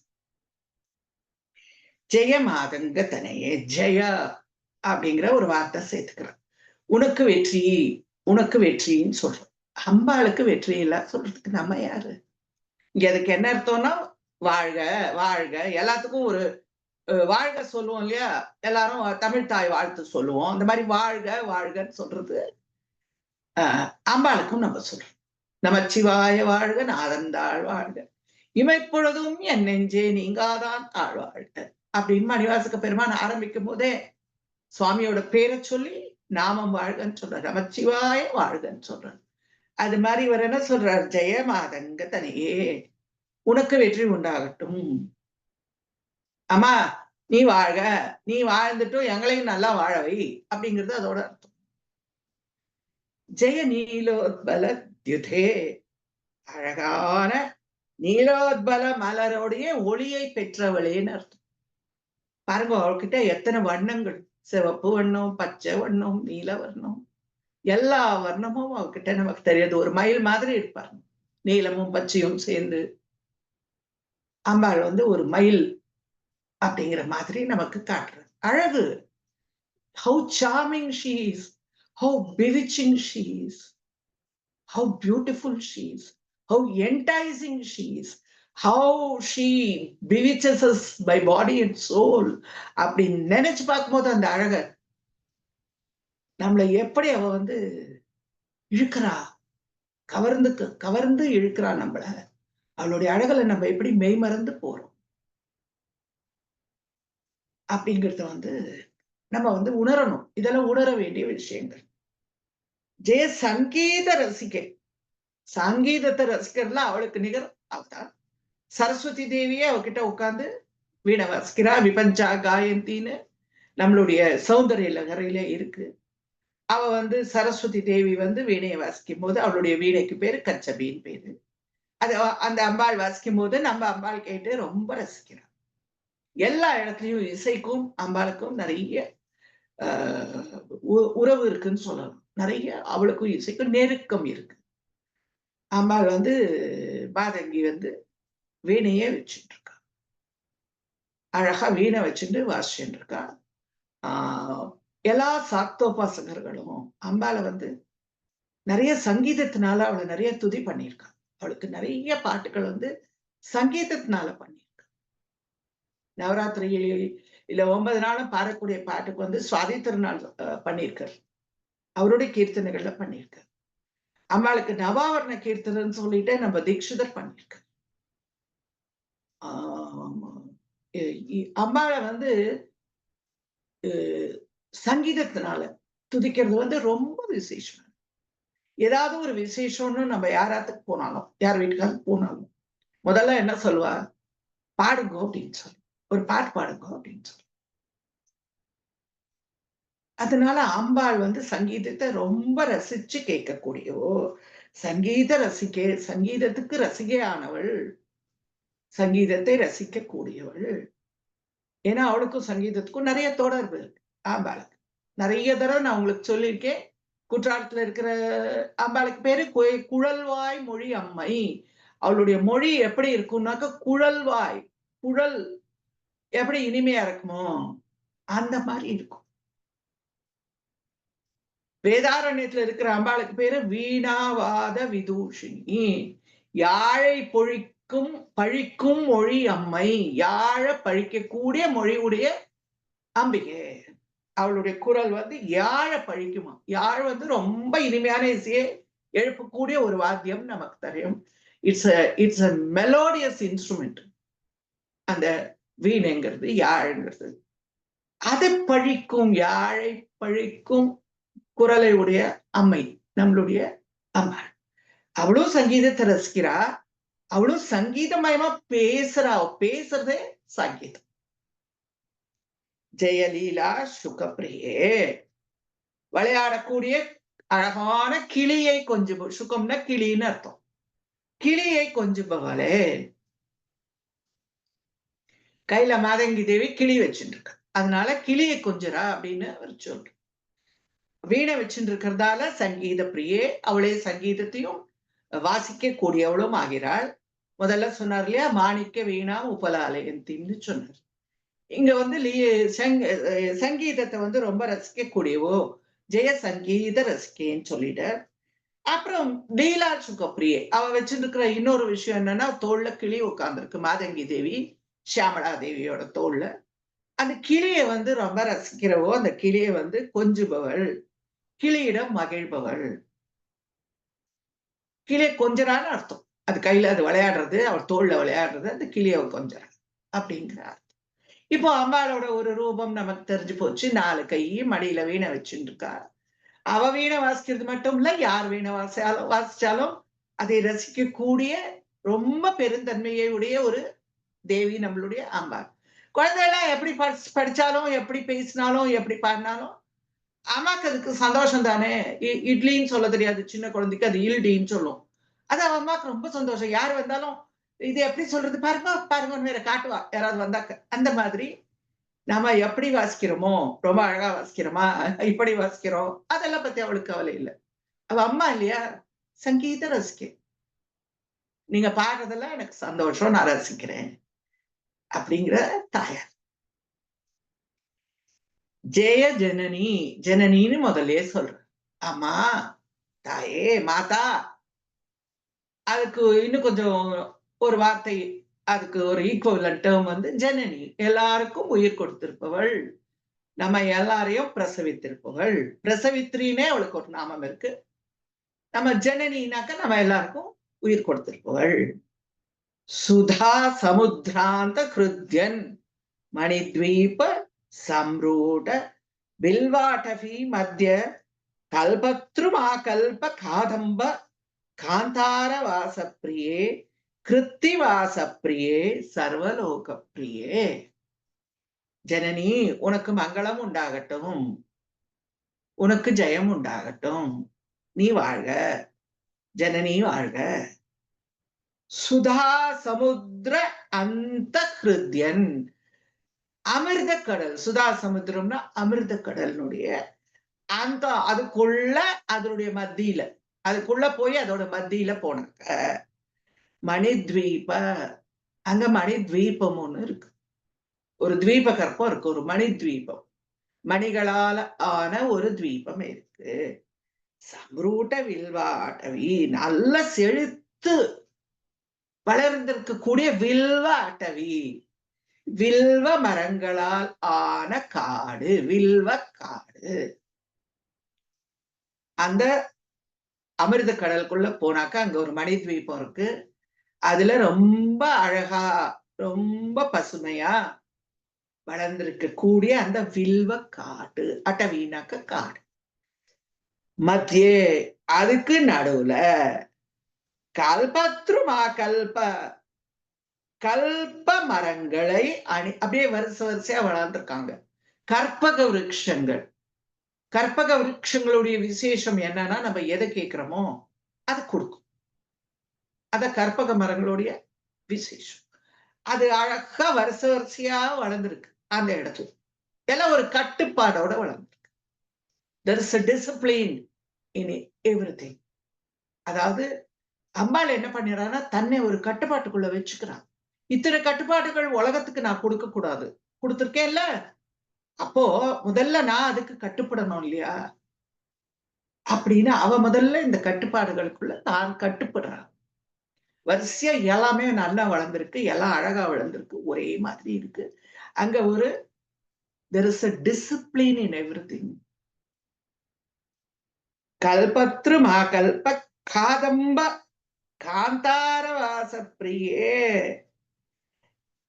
ஜெய மாதங்க தனையே, ஜெய அப்படிங்கிற ஒரு வார்த்தை சேர்த்துக்கிறேன். உனக்கு வெற்றி, உனக்கு வெற்றின்னு சொல்றோம். அம்பாளுக்கு வெற்றி இல்ல சொல்றதுக்கு நம்ம யாரு? இங்க அதுக்கு என்ன அர்த்தம்னா வாழ்க வாழ்க. எல்லாத்துக்கும் ஒரு வாழ்க சொல்லுவோம் இல்லையா? எல்லாரும் தமிழ் தாய் வாழ்த்து சொல்லுவோம். அந்த மாதிரி வாழ்க வாழ்கன்னு சொல்றது அம்பாளுக்கும் நம்ம சொல்றோம். நமச்சிவாய வாழ்க, நாதந்தாள் வாழ்க, இமைப்பொழுதும் என் நெஞ்சே நீங்காதான் தாழ்வாழ்க அப்படின்னு மணிவாசக பெருமான் ஆரம்பிக்கும் போதே சுவாமியோட பேரை சொல்லி நாமம் வாழ்கன்னு சொல்றாரு. நமச்சிவாய வாழ்கன்னு சொல்றாரு. அது மாதிரி இவர் என்ன சொல்றார்? ஜெய மாதங்க தனியே, உனக்கு வெற்றி உண்டாகட்டும். அம்மா நீ வாழ்க, நீ வாழ்ந்துட்டும் எங்களையும் நல்லா வாழவை அப்படிங்கிறது அதோட அர்த்தம். ஜெய நீலோத்பல தியுதே, அழகான நீலோத்பல மலரோடைய ஒளியை பெற்றவளேன்னு அர்த்தம். பாருங்க, அவர்கிட்ட எத்தனை வண்ணங்கள், சிவப்பு வண்ணம், பச்சை வண்ணம், நீல வர்ணம், எல்லா வர்ணமும் அவர்கிட்ட நமக்கு தெரியாது. ஒரு மயில் மாதிரி இருப்பார், நீலமும் பச்சையும் சேர்ந்து. அம்பாள் ஒரு மயில் அப்படிங்கிற மாதிரி நமக்கு காட்டுறது. அழகு. How charming she is, how bewitching she is, how beautiful she is, how enticing she is, how she bewitches us by body and soul. அப்படி நினைச்சு பார்க்கும்போது அந்த அழக நம்மளை எப்படி அவ வந்து இழுக்கிறா, கவர்ந்து இழுக்கிறா நம்மள. அவளுடைய அழகுல நம்ம எப்படி மெய்மறந்து போறோம் அப்படிங்கறத வந்து நம்ம வந்து உணரணும். இதெல்லாம் உணர வேண்டிய விஷயங்கள். ஜெய சங்கீத ரசிகை. சங்கீதத்தை ரசிக்கிறதுல அவளுக்கு நிகர் அவதான். சரஸ்வதி தேவியே அவகிட்ட உட்கார்ந்து வீணை வாசிக்கிறா. விபஞ்சா காயந்தின்னு நம்மளுடைய சௌந்தரிய லகரில இருக்கு. அவ வந்து சரஸ்வதி தேவி வந்து வீணையை வாசிக்கும் போது அவளுடைய வீணைக்கு பேரு கச்சபின்னு பேரு. அது அந்த அம்பாள் வாசிக்கும் போது நம்ம அம்பாள் கேட்டு ரொம்ப ரசிக்கிறான். எல்லா இடத்துலயும் இசைக்கும் அம்பாளுக்கும் நிறைய உறவு இருக்குன்னு சொல்லலாம். நிறைய அவளுக்கும் இசைக்கும் நெருக்கம் இருக்கு. அம்பாள் வந்து பாதங்கி வந்து வீணையே வச்சுட்டு இருக்கா. அழகா வீணை வச்சுட்டு வாசிச்சுட்டு இருக்கா. எல்லா சாக்தோபாசகர்களும் அம்பாளை வந்து நிறைய சங்கீதத்தினால அவளை நிறைய துதி பண்ணியிருக்காங்க. அவளுக்கு நிறைய பாட்டுகள் வந்து சங்கீதத்தினால பண்ணியிருக்காங்க. நவராத்திரியில் இல்ல 9 நாளும் பாடக்கூடிய பாட்டுக்கு வந்து சுவாதி திருநாள் பண்ணியிருக்காரு. அவருடைய கீர்த்தனைகள்ல பண்ணியிருக்காரு. அம்பாளுக்கு நவாவரண கீர்த்தனைன்னு சொல்லிட்டு நம்ம தீட்சிதர் பண்ணியிருக்காரு. அம்பாளை வந்து சங்கீதத்தினால துதிக்கிறது வந்து ரொம்ப விசேஷம். ஏதாவது ஒரு விசேஷம்னு நம்ம யாராத்துக்கு போனாலும், யார் வீட்டுக்காவது போனாலும் முதல்ல என்ன சொல்லுவா, பாடுங்க அப்படின்னு சொல்லி, ஒரு பாட்டு பாடுங்க அப்படின்னு சொல்லி. அதனால அம்பாள் வந்து சங்கீதத்தை ரொம்ப ரசிச்சு கேட்கக்கூடியவோ, சங்கீதத்துக்கு ரசிகையானவள், சங்கீதத்தை ரசிக்கக்கூடியவள். ஏன்னா அவளுக்கும் சங்கீதத்துக்கும் நிறைய தொடர்பு இருக்கு அம்பாளுக்கு. நிறைய தடவை நான் உங்களுக்கு சொல்லியிருக்கேன். குற்றாலத்துல இருக்கிற அம்பாளுக்கு பேரு குழல்வாய் மொழி அம்மை. அவளுடைய மொழி எப்படி இருக்கும்னாக்க குழல்வாய், குழல் எப்படி இனிமையா இருக்குமோ அந்த மாதிரி இருக்கும். வேதாரண்யத்துல இருக்கிற அம்பாளுக்கு பேரு வீணாவாத விதூஷினி. யாழை பழிக்கும் மொழி அம்மை. யாழ பழிக்கக்கூடிய மொழியுடைய அம்பிகை. அவளுடைய குரல் வந்து யாழ பழிக்குமா. யாழ் வந்து ரொம்ப இனிமையான இசையை எழுப்பக்கூடிய ஒரு வாத்தியம் நமக்கு தெரியும். It's a melodious instrument. அந்த வீணைங்கிறது, யாழ்ங்கிறது. அதை பழிக்கும், யாழை பழிக்கும் குரலை உடைய அம்மை நம்மளுடைய அம்மாள். அவளும் சங்கீதத்தை ரசிக்கிறா. அவளும் சங்கீதமயமா பேசுறா. பேசுறதே சங்கீதம். ஜெயலீலா சுகப்பிரியே. விளையாடக்கூடிய அழகான கிளியை கொஞ்சம், சுகம்னா கிளின்னு அர்த்தம். கிளியை கொஞ்சுபவளே. கையில மாதங்கி தேவி கிளி வச்சுட்டு இருக்க. அதனால கிளியை கொஞ்சரா அப்படின்னு அவர் சொல்ற. வீணை வச்சுட்டு இருக்கிறதால சங்கீத பிரியே. அவளே சங்கீதத்தையும் வாசிக்க கூடியவளும் ஆகிறாள். முதல்ல சொன்னார் இல்லையா, மாணிக்க வீணா உபலாலயந்தின்னு சொன்னார். இங்க வந்து சங்கீதத்தை வந்து ரொம்ப ரசிக்கக்கூடியவோ, ஜெய சங்கீத ரசிக்கேன்னு சொல்லிட. அப்புறம் லீலா சுகப்பிரியே. அவ வச்சுட்டு இருக்கிற இன்னொரு விஷயம் என்னன்னா, தோல்ல கிளி உட்கார்ந்துருக்கு மாதங்கி தேவி, சியாமலா தேவியோட தோல்ல. அந்த கிளியை வந்து ரொம்ப ரசிக்கிறவோ, அந்த கிளியை வந்து கொஞ்சுபவள், கிளியிடம் மகிழ்பவள். கிளியை கொஞ்சறான்னு அர்த்தம். அது கையில அது விளையாடுறது, அவள் தோல்ல விளையாடுறது, அந்த கிளியை கொஞ்சறா அப்படிங்கிறார். இப்போ அம்பாளோட ஒரு ரூபம் நமக்கு தெரிஞ்சு போச்சு. 4 கை, மடியில வீணை வச்சுட்டு இருக்கா. அவ வீணை வாசிக்கிறது மட்டும் இல்ல, யார் வீணை வாசிச்சாலும் அதை ரசிக்கக்கூடிய ரொம்ப பெருந்தன்மையை உடைய ஒரு தேவி நம்மளுடைய அம்பாள். குழந்தைலாம் எப்படி படிச்சாலும், எப்படி பேசினாலும், எப்படி பாடினாலும் அம்மாக்கு அதுக்கு சந்தோஷம் தானே. இட்லின்னு சொல்ல தெரியாது சின்ன குழந்தைக்கு, அது இல்டின்னு சொல்லும். அது அவ அம்மாக்கு ரொம்ப சந்தோஷம். யார் வந்தாலும் இது எப்படி சொல்றது பாருங்க பாருங்கன்னு வேற காட்டுவா யாராவது வந்தாக்க. அந்த மாதிரி நாம எப்படி வாசிக்கிறோமோ, ரொம்ப அழகா வாசிக்கிறோமா, இப்படி வாசிக்கிறோம், அதெல்லாம் பத்தி அவளுக்கு கவலை இல்லை. அவ அம்மா இல்லையா, சங்கீத ரசிக்க. நீங்க பாடுறதெல்லாம் எனக்கு சந்தோஷம், நான் ரசிக்கிறேன் அப்படிங்கிற தாயார். ஜெய ஜனனி. ஜனனின்னு முதல்லயே சொல்ற. அம்மா, தாயே, மாதா. அதுக்கு இன்னும் கொஞ்சம் ஒரு வார்த்தை, அதுக்கு ஒரு ஈக்குவலன்ட் டேர்ம் வந்து ஜனனி. எல்லாருக்கும் உயிர் கொடுத்திருப்பவள், நம்ம எல்லாரையும் பிரசவித்திருப்பவள். பிரசவித்ரினே அவளுக்கு ஒரு நாமம் இருக்கு. நம்ம ஜனனினாக்க நம்ம எல்லாருக்கும் உயிர் கொடுத்திருப்பவள். சுதா சமுத்ராந்த கிருத்யன் மணித்வீப சம்ரூட பில்வாடவி மத்திய கல்பத்ருமாகல்ப காதம்ப காந்தார வாசப்பிரியே கிருத்திவாசப்பிரியே சர்வலோக பிரியே. ஜனனி, உனக்கு மங்களம் உண்டாகட்டும், உனக்கு ஜெயம் உண்டாகட்டும், நீ வாழ்க, ஜனனி வாழ்க. சுதா சமுத்திர அந்த ஹிருத்யன், அமிர்த கடல். சுதா சமுத்திரம்னா அமிர்த கடலினுடைய அந்த அதுக்குள்ள அதனுடைய மத்தியில, அதுக்குள்ள போய் அதோட மத்தியில போனாக்க மணித்வீப, அங்க மணித்வீபம் ஒண்ணு இருக்கு. ஒரு துவீப கற்பம் இருக்கு, ஒரு மணித்வீபம், மணிகளால ஆன ஒரு துவீபம் இருக்கு. சம்ரூட்ட வில்வாட்டவி, நல்ல செழித்து வளர்ந்திருக்கக்கூடிய வில்வ அட்டவி, வில்வ மரங்களால் ஆன காடு, வில்வ காடு. அந்த அமிர்த கடலுக்குள்ள போனாக்கா அங்க ஒரு மணித்வீபம் இருக்கு. அதுல ரொம்ப அழகா, ரொம்ப பசுமையா வளர்ந்திருக்க கூடிய அந்த வில்வ காடு, அட்டவீனாக்க காடு. மத்தியே, அதுக்கு நடுவுல கல்பத்ருமா கல்ப, கல்ப மரங்களை அப்படியே வரிசையா வளர்ந்துருக்காங்க. கற்பக விருட்சங்கள். கற்பக விருட்சங்களுடைய விசேஷம் என்னன்னா, நம்ம எதை கேட்கிறோமோ அதை கொடுக்கும். அத கற்பக மரங்களுடைய விசேஷம். அது அழகா வரிசையா வளர்ந்துருக்கு அந்த இடத்துல. எல்லாம் ஒரு கட்டுப்பாடோட வளர்ந்துருக்கு. There is a discipline in everything. அதாவது அம்பாள் என்ன பண்ணிடுறான்னா, தன்னை ஒரு கட்டுப்பாட்டுக்குள்ள வச்சுக்கிறான். இத்தனை கட்டுப்பாடுகள் உலகத்துக்கு நான் கொடுக்க கூடாது, கொடுத்திருக்கேன்ல, அப்போ முதல்ல நான் அதுக்கு கட்டுப்படணும் இல்லையா அப்படின்னு அவ முதல்ல இந்த கட்டுப்பாடுகளுக்குள்ள தான் கட்டுப்படுறான். வரிசையா எல்லாமே நல்லா வளர்ந்திருக்கு, எல்லாம் அழகா வளர்ந்திருக்கு, ஒரே மாதிரி இருக்கு. அங்க ஒரு there is a discipline in everything. Kalpataru கல்ப காதம்ப காந்தார வாசப்பிரியே,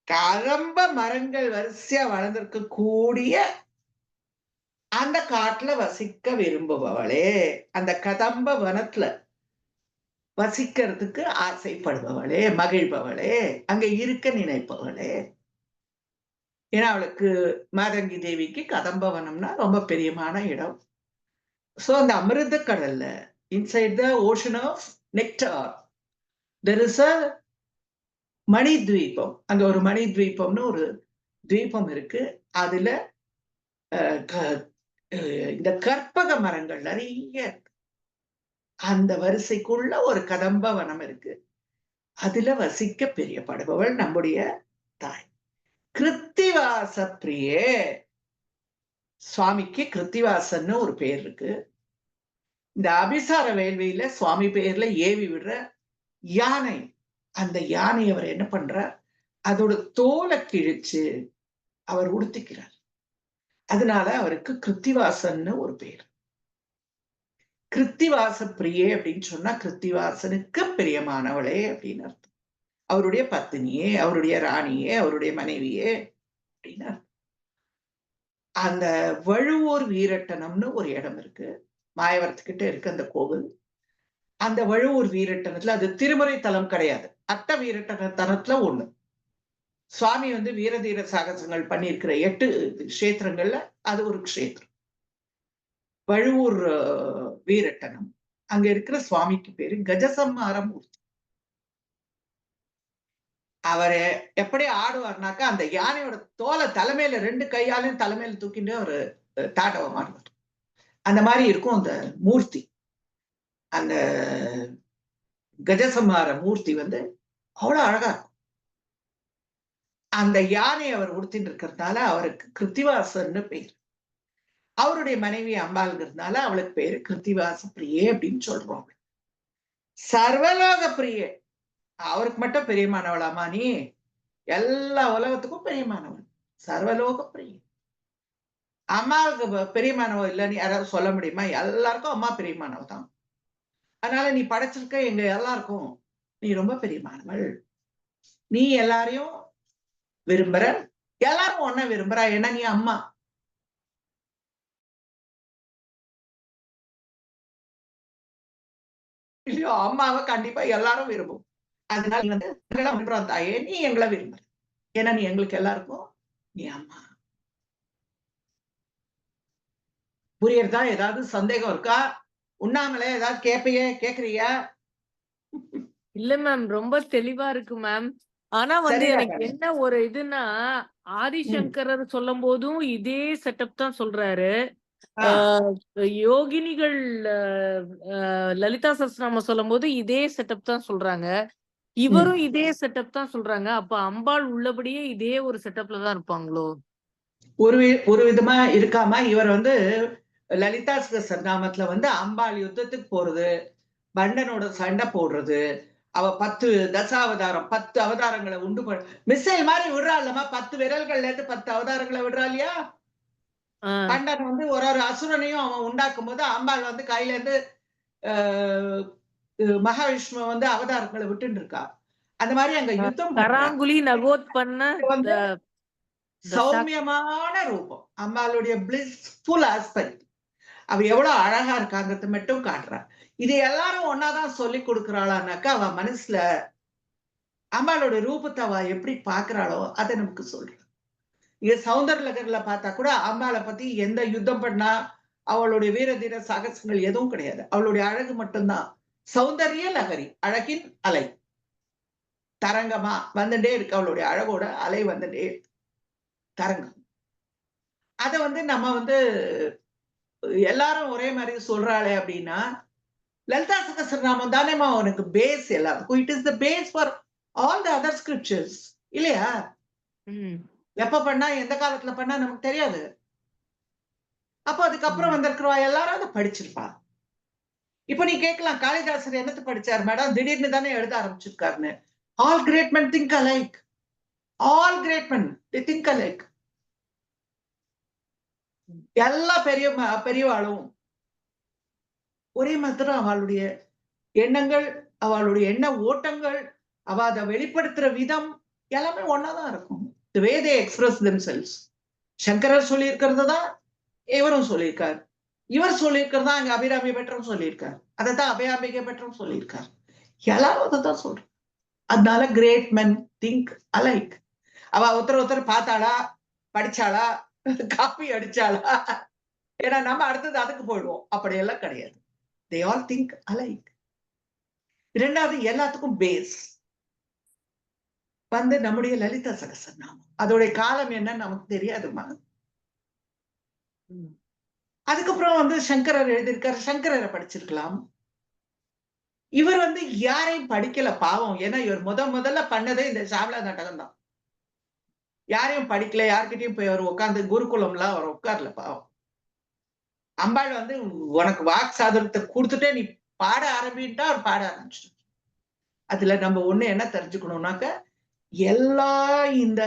கதம்ப மரங்கள் வரிசையா வளர்ந்திருக்க கூடிய அந்த காட்டுல வசிக்க விரும்புபவளே, அந்த கதம்ப வனத்துல வசிக்கிறதுக்கு ஆசைப்படுபவளே, மகிழ்பவளே, அங்க இருக்க நினைப்பவளே. ஏன்னா அவளுக்கு மாதங்கி தேவிக்கு கதம்பவனம்னா ரொம்ப பிரியமான இடம். சோ அந்த அமிர்த கடல்ல, inside the ocean of nectar, there is a Mani Dweepam. அங்க ஒரு மணி துவீபம்னு ஒரு துவீபம் இருக்கு. அதுல இந்த கற்பக மரங்கள் நிறைய இருக்கு. அந்த வரிசைக்குள்ள ஒரு கதம்ப வனம் இருக்கு. அதுல வசிக்க பிரியப்படுபவள் நம்முடைய தாய். கிருத்திவாச பிரியே, சுவாமிக்கு கிருத்திவாசன்னு ஒரு பேர் இருக்கு. இந்த அபிசார வேள்வியில சுவாமி பேர்ல ஏவி விடுற யானை, அந்த யானை அவர் என்ன பண்றார், அதோட தோலை கிழிச்சு அவர் உடுத்திக்கிறார். அதனால அவருக்கு கிருத்திவாசன்னு ஒரு பேர். கிருத்திவாச பிரியே அப்படின்னு சொன்னா கிருத்திவாசனுக்கு பிரியமானவளே அப்படின்னு அர்த்தம். அவருடைய பத்தினியே, அவருடைய ராணியே, அவருடைய மனைவியே அப்படின்னு அர்த்தம். அந்த வழுவூர் வீரட்டனம்னு ஒரு இடம் இருக்கு, மாயவரத்துக்கிட்ட இருக்கு அந்த கோவில். அந்த வழுவூர் வீரட்டனத்துல, அது திருமுறை தலம் கிடையாது, அட்ட வீரட்டன தலத்துல ஒண்ணு. சுவாமி வீரதீர சாகசங்கள் பண்ணியிருக்கிற 8 கஷேத்திரங்கள்ல அது ஒரு கஷேத்திரம், வழுவூர் வீரட்டனம். அங்க இருக்கிற சுவாமிக்கு பேரு கஜசம்ஹார மூர்த்தி. அவரு எப்படி ஆடுவார்னாக்கா, அந்த யானையோட தோலை தலைமையில 2 கையாலையும் தலைமையில தூக்கிட்டு ஒரு தாண்டவம் ஆடுவார். அந்த மாதிரி இருக்கும் அந்த மூர்த்தி. அந்த கஜசம்ஹார மூர்த்தி அவ்வளவு அழகா இருக்கும். அந்த யானை அவர் உடுத்திட்டு இருக்கிறதுனால அவருக்கு கிருத்திவாசன்னு பேர். அவருடைய மனைவி அம்பாளுங்கிறதுனால அவளுக்கு பேரு கிருத்திவாச பிரியே அப்படின்னு சொல்றோம். சர்வலோக பிரியே, அவருக்கு மட்டும் பிரியமானவளாமா நீ? எல்லா உலகத்துக்கும் பிரியமானவள், சர்வலோக பிரியே. அம்மாவுக்கு பெரியமானவ இல்லைன்னு யாராவது சொல்ல முடியுமா? எல்லாருக்கும் அம்மா பெரியமானவ தான். அதனால நீ படைச்சிருக்க எங்க எல்லாருக்கும் நீ ரொம்ப பெரியமானவள். நீ எல்லாரையும் விரும்புற, எல்லாரும் ஒன்ன விரும்புறா. ஏன்னா நீ அம்மா. இல்லையோ அம்மாவை கண்டிப்பா எல்லாரும் விரும்பும். அதனால நீ வந்து எங்களை விரும்புறோம் தாயே, நீ எங்களை விரும்புற. ஏன்னா நீ எங்களுக்கு எல்லாருக்கும் நீ அம்மா. புரியுறதா? ஏதாவது சந்தேகம் இருக்கா? உண்ணாமலே ஏதாவது கேக்குறியா?
இல்ல மேம். ரொம்ப தெளிவா இருக்கு மேம். ஆனா வந்து
சரிடா
எனக்கு
கண்ணு.
என்ன ஒரு இதுன்னா, ஆதிசங்கரர் சொல்லும்போதும் இதே செட்டப் தான் சொல்றாரு.
ஆ,
ஆ யோகினிகள் அ அ லலிதா சஹஸ்ரநாமம் சொல்லும்போது இதே செட்டப் தான் சொல்றாங்க.
ம்.
இவரும் இதே செட்டப் தான் சொல்றாங்க. அப்ப அம்பாள் உள்ளபடியே இதே ஒரு செட்டப்ல தான் இருப்பாங்களோ?
ஒரு விதமா இருக்காம, இவர் வந்து லலிதா சகஸ்ரநாமத்துல வந்து அம்பாள் யுத்தத்துக்கு போறது, பண்டனோட சண்டை போடுறது, அவ 10 தசாவதாரம் 10 அவதாரங்கள உண்டு மிசைல் மாரி விடுறா இல்லம்மா, 10 விரல்கள்ல இருந்து 10 அவதாரங்கள விடுறா இல்லையா?
ஆ.
கண்டன் வந்து ஒரு ஒரு அசுரனையும் அவன் உண்டாக்கும்போது, அம்பாள் வந்து கையில இருந்து அ மகாவிஷ்ணுவ வந்து அவதாரங்கள விட்டுன்னு இருக்கா. அந்த மாரி அங்க யுத்தம் பண்றா.
கராங்குலி நகோத்பன்ன
இது வந்து
த தசா
சௌமியமான ரூபம். அம்பாளுடைய பிளிஸ்ஃபுல் ஆஸ்பெக்ட். அவ எவ்வளவு அழகா இருக்காங்கிறத மட்டும் காட்டுறா. இது எல்லாரும் ஒன்னாதான் சொல்லிக் கொடுக்கிறாளானாக்கா, அவ மனசுல அம்பாளோட ரூபத்த அவ எப்படி பார்க்கிறாளோ, அத நமக்கு சொல்றா. இங்க சௌந்தரலகர்ல பார்த்தா கூட அம்பாள பத்தி எந்த யுத்தம் பண்ணா, அவளுடைய வீர தீர சாகசங்கள் எதுவும் கிடையாது. அவளுடைய அழகு மட்டும்தான். சௌந்தர்ய லகரி, அழகின் அலை. தரங்கமா வந்துட்டே இருக்கு. அவளுடைய அழகோட அலை வந்துட்டே இருக்கு. தரங்கம். அத வந்து நம்ம வந்து எல்லாரும் ஒரே மாரி சொல்றாளே அப்படின்னா, லலிதா சகஸ்ரநாமம் தானேம்மா உனக்கு பேஸ் எல்லாத்துக்கும். It is the base for all the other scriptures. இல்லையா?
ம்.
எப்ப பண்ணா, எந்த காலத்துல பண்ணா நமக்கு தெரியாது. அப்ப அதுக்கப்புறம்
ம்.
வந்திருக்கிறவா எல்லாரும் அத படிச்சிருப்பா. இப்ப நீ கேட்கலாம், காளிதாசர் என்னத்த படிச்சார் மேடம்? திடீர்னு தானே எழுத ஆரம்பிச்சிருக்காருன்னு. All great men think alike. All great men they think alike. எல்லா பெரியவாளும் ஒரே மாதிரி அவளுடைய எண்ணங்கள், அவளுடைய எண்ண ஓட்டங்கள், அவ அத வெளிப்படுத்துற விதம் எல்லாமே ஒன்னாதான் இருக்கும். The way they express themselves. சங்கரர் சொல்லியிருக்கிறது தான் இவரும் சொல்லியிருக்கார். இவர் சொல்லியிருக்கிறது தான் அங்க அபிராமி பட்டரும் சொல்லியிருக்கார். அதைத்தான் அபயாம்பிகை பட்டரும் சொல்லியிருக்கார். எல்லாரும் அதைத்தான் சொல்றோம். அதனால கிரேட் மென் திங்க் அலைக். அவ ஒருத்தர் பார்த்தாளா, படிச்சாளா, காப்பி அடிச்சாளா? ஏன்னா நம்ம அடுத்தது அதுக்கு போயிடுவோம். அப்படியெல்லாம் கிடையாது. They all think alike. இரண்டாவது எல்லாத்துக்கும் பேஸ் வந்து நம்முடைய லலிதா சகஸ்ரநாமம். அதோடைய காலம் என்னன்னு நமக்கு தெரியாதுமா.
ம்.
அதுக்கப்புறம் வந்து சங்கரர் எழுதியிருக்காரு. சங்கரரை படிச்சிருக்கலாம். இவர் வந்து யாரையும் படிக்கல பாவம். ஏன்னா இவர் முதல்ல பண்ணதே இந்த சாவலா நாடகம் தான். யாரையும் படிக்கல, யார்கிட்டயும் போய் அவர் உட்கார்ந்து குருகுலம்லாம் அவர் உட்கார்ல பாவம். அம்பாள் வந்து உனக்கு வாக் சாதுரியத்தை கொடுத்துட்டே நீ பாட ஆரம்பின்ட்டா அவர் பாட ஆரம்பிச்சிட்டார். அதுல நம்ம ஒண்ணு என்ன தெரிஞ்சுக்கணும்னாக்க, எல்லா இந்த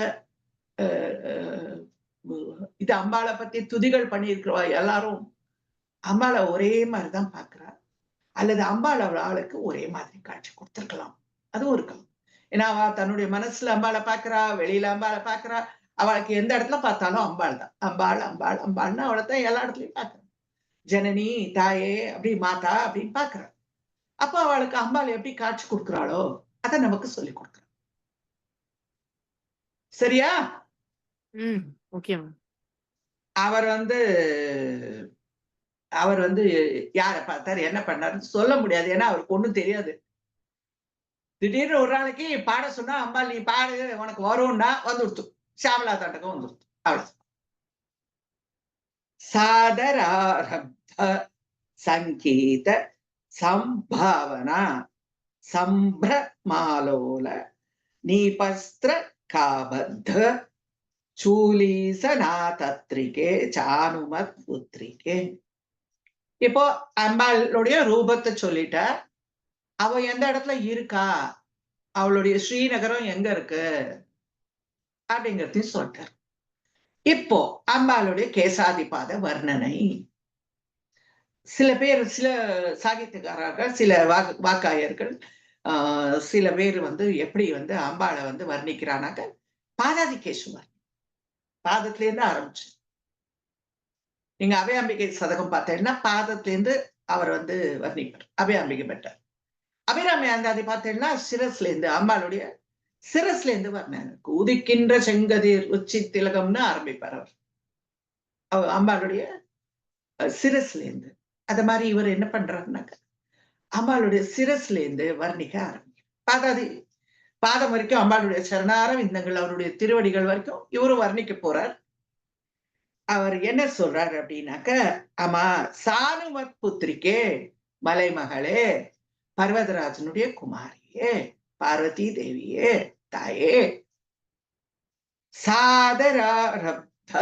இது அம்பாளை பத்தி துதிகள் பண்ணியிருக்கிறவா எல்லாரும் அம்பாளை ஒரே மாதிரிதான் பாக்குறா. அல்லது அம்பாள் அவள் ஆளுக்கு ஒரே மாதிரி காட்சி கொடுத்திருக்கலாம். அதுவும் இருக்கலாம். ஏன்னா அவ தன்னுடைய மனசுல அம்பாளை பாக்குறா, வெளியில அம்பாளை பாக்குறா. அவளுக்கு எந்த இடத்துல பார்த்தாலும் அம்பாள் தான். அம்பாள் அம்பாள் அம்பாள்னு அவளை தான் எல்லா இடத்துலயும் பாக்குறா. ஜனனி தாயே அப்படி மாதா அப்படின்னு பாக்குறா. அப்ப அவளுக்கு அம்பாள் எப்படி காட்சி கொடுக்கிறாளோ அதை நமக்கு சொல்லி கொடுக்குறா. சரியா?
ம். Okay ma'am.
அவர் வந்து அவர் வந்து யாரை பார்த்தாரு என்ன பண்ணாருன்னு சொல்ல முடியாது. ஏன்னா அவருக்கு ஒண்ணும் தெரியாது. திடீர்னு ஒரு நாளைக்கு பாட சொன்னா அம்பாள் நீ பாடு உனக்கு வரும்னா வந்துடுத்து. ஷியாமலா தாண்டகம் வந்துடுத்து. அவ்வளவு. சாதராரப்த சங்கீத சம்பாவனா சம்பிரமாலோல நீபஸ்திர காபத்த சூலீசனா தத்ரிகே சானுமத் புத்ரிகே. இப்போ அம்பாளுடைய ரூபத்தை சொல்லிட்ட. அவ எந்த இடத்துல இருக்கா, அவளுடைய ஸ்ரீநகரம் எங்க இருக்கு அப்படிங்கறதையும் சொல்லிட்டார். இப்போ அம்பாளுடைய கேசாதிபாத வர்ணனை. சில பேர், சில சாகித்யக்காரர்கள், சில வாக்காயர்கள், சில பேர் வந்து எப்படி வந்து அம்பாளை வந்து வர்ணிக்கிறானாக்க பாதாதிகேசுவர், பாதத்துல இருந்து ஆரம்பிச்சு. நீங்க அபயாம்பிகை சதகம் பார்த்தீங்கன்னா பாதத்துல இருந்து அவர் வந்து வர்ணிப்பார், அபயாம்பிகை பெற்றார். அபிராமி அந்தாதி பார்த்தீங்கன்னா சிரஸ்ல இருந்து, அம்பாளுடைய சிரஸ்ல இருந்து வர்ணனை உதிக்கின்ற செங்கதிர் உச்சி திலகம்னு ஆரம்பிப்பார் அவர் அம்பாளுடைய சிரஸ்ல இருந்து. அத மாதிரி இவர் என்ன பண்றாருனாக்க அம்பாளுடைய சிரஸ்ல இருந்து வர்ணிக்க ஆரம்பிக்கும். பாதம் வரைக்கும் அம்பாளுடைய சரணார விந்தங்கள், அவருடைய திருவடிகள் வரைக்கும் இவரும் வர்ணிக்க போறார். அவர் என்ன சொல்றாரு அப்படின்னாக்க, ஆமா, சானுமத் புத்திரிக்கே, மலைமகளே, பர்வதராஜனுடைய குமாரியே, பார்வதி தேவியே, தாயே, சாதராரப்த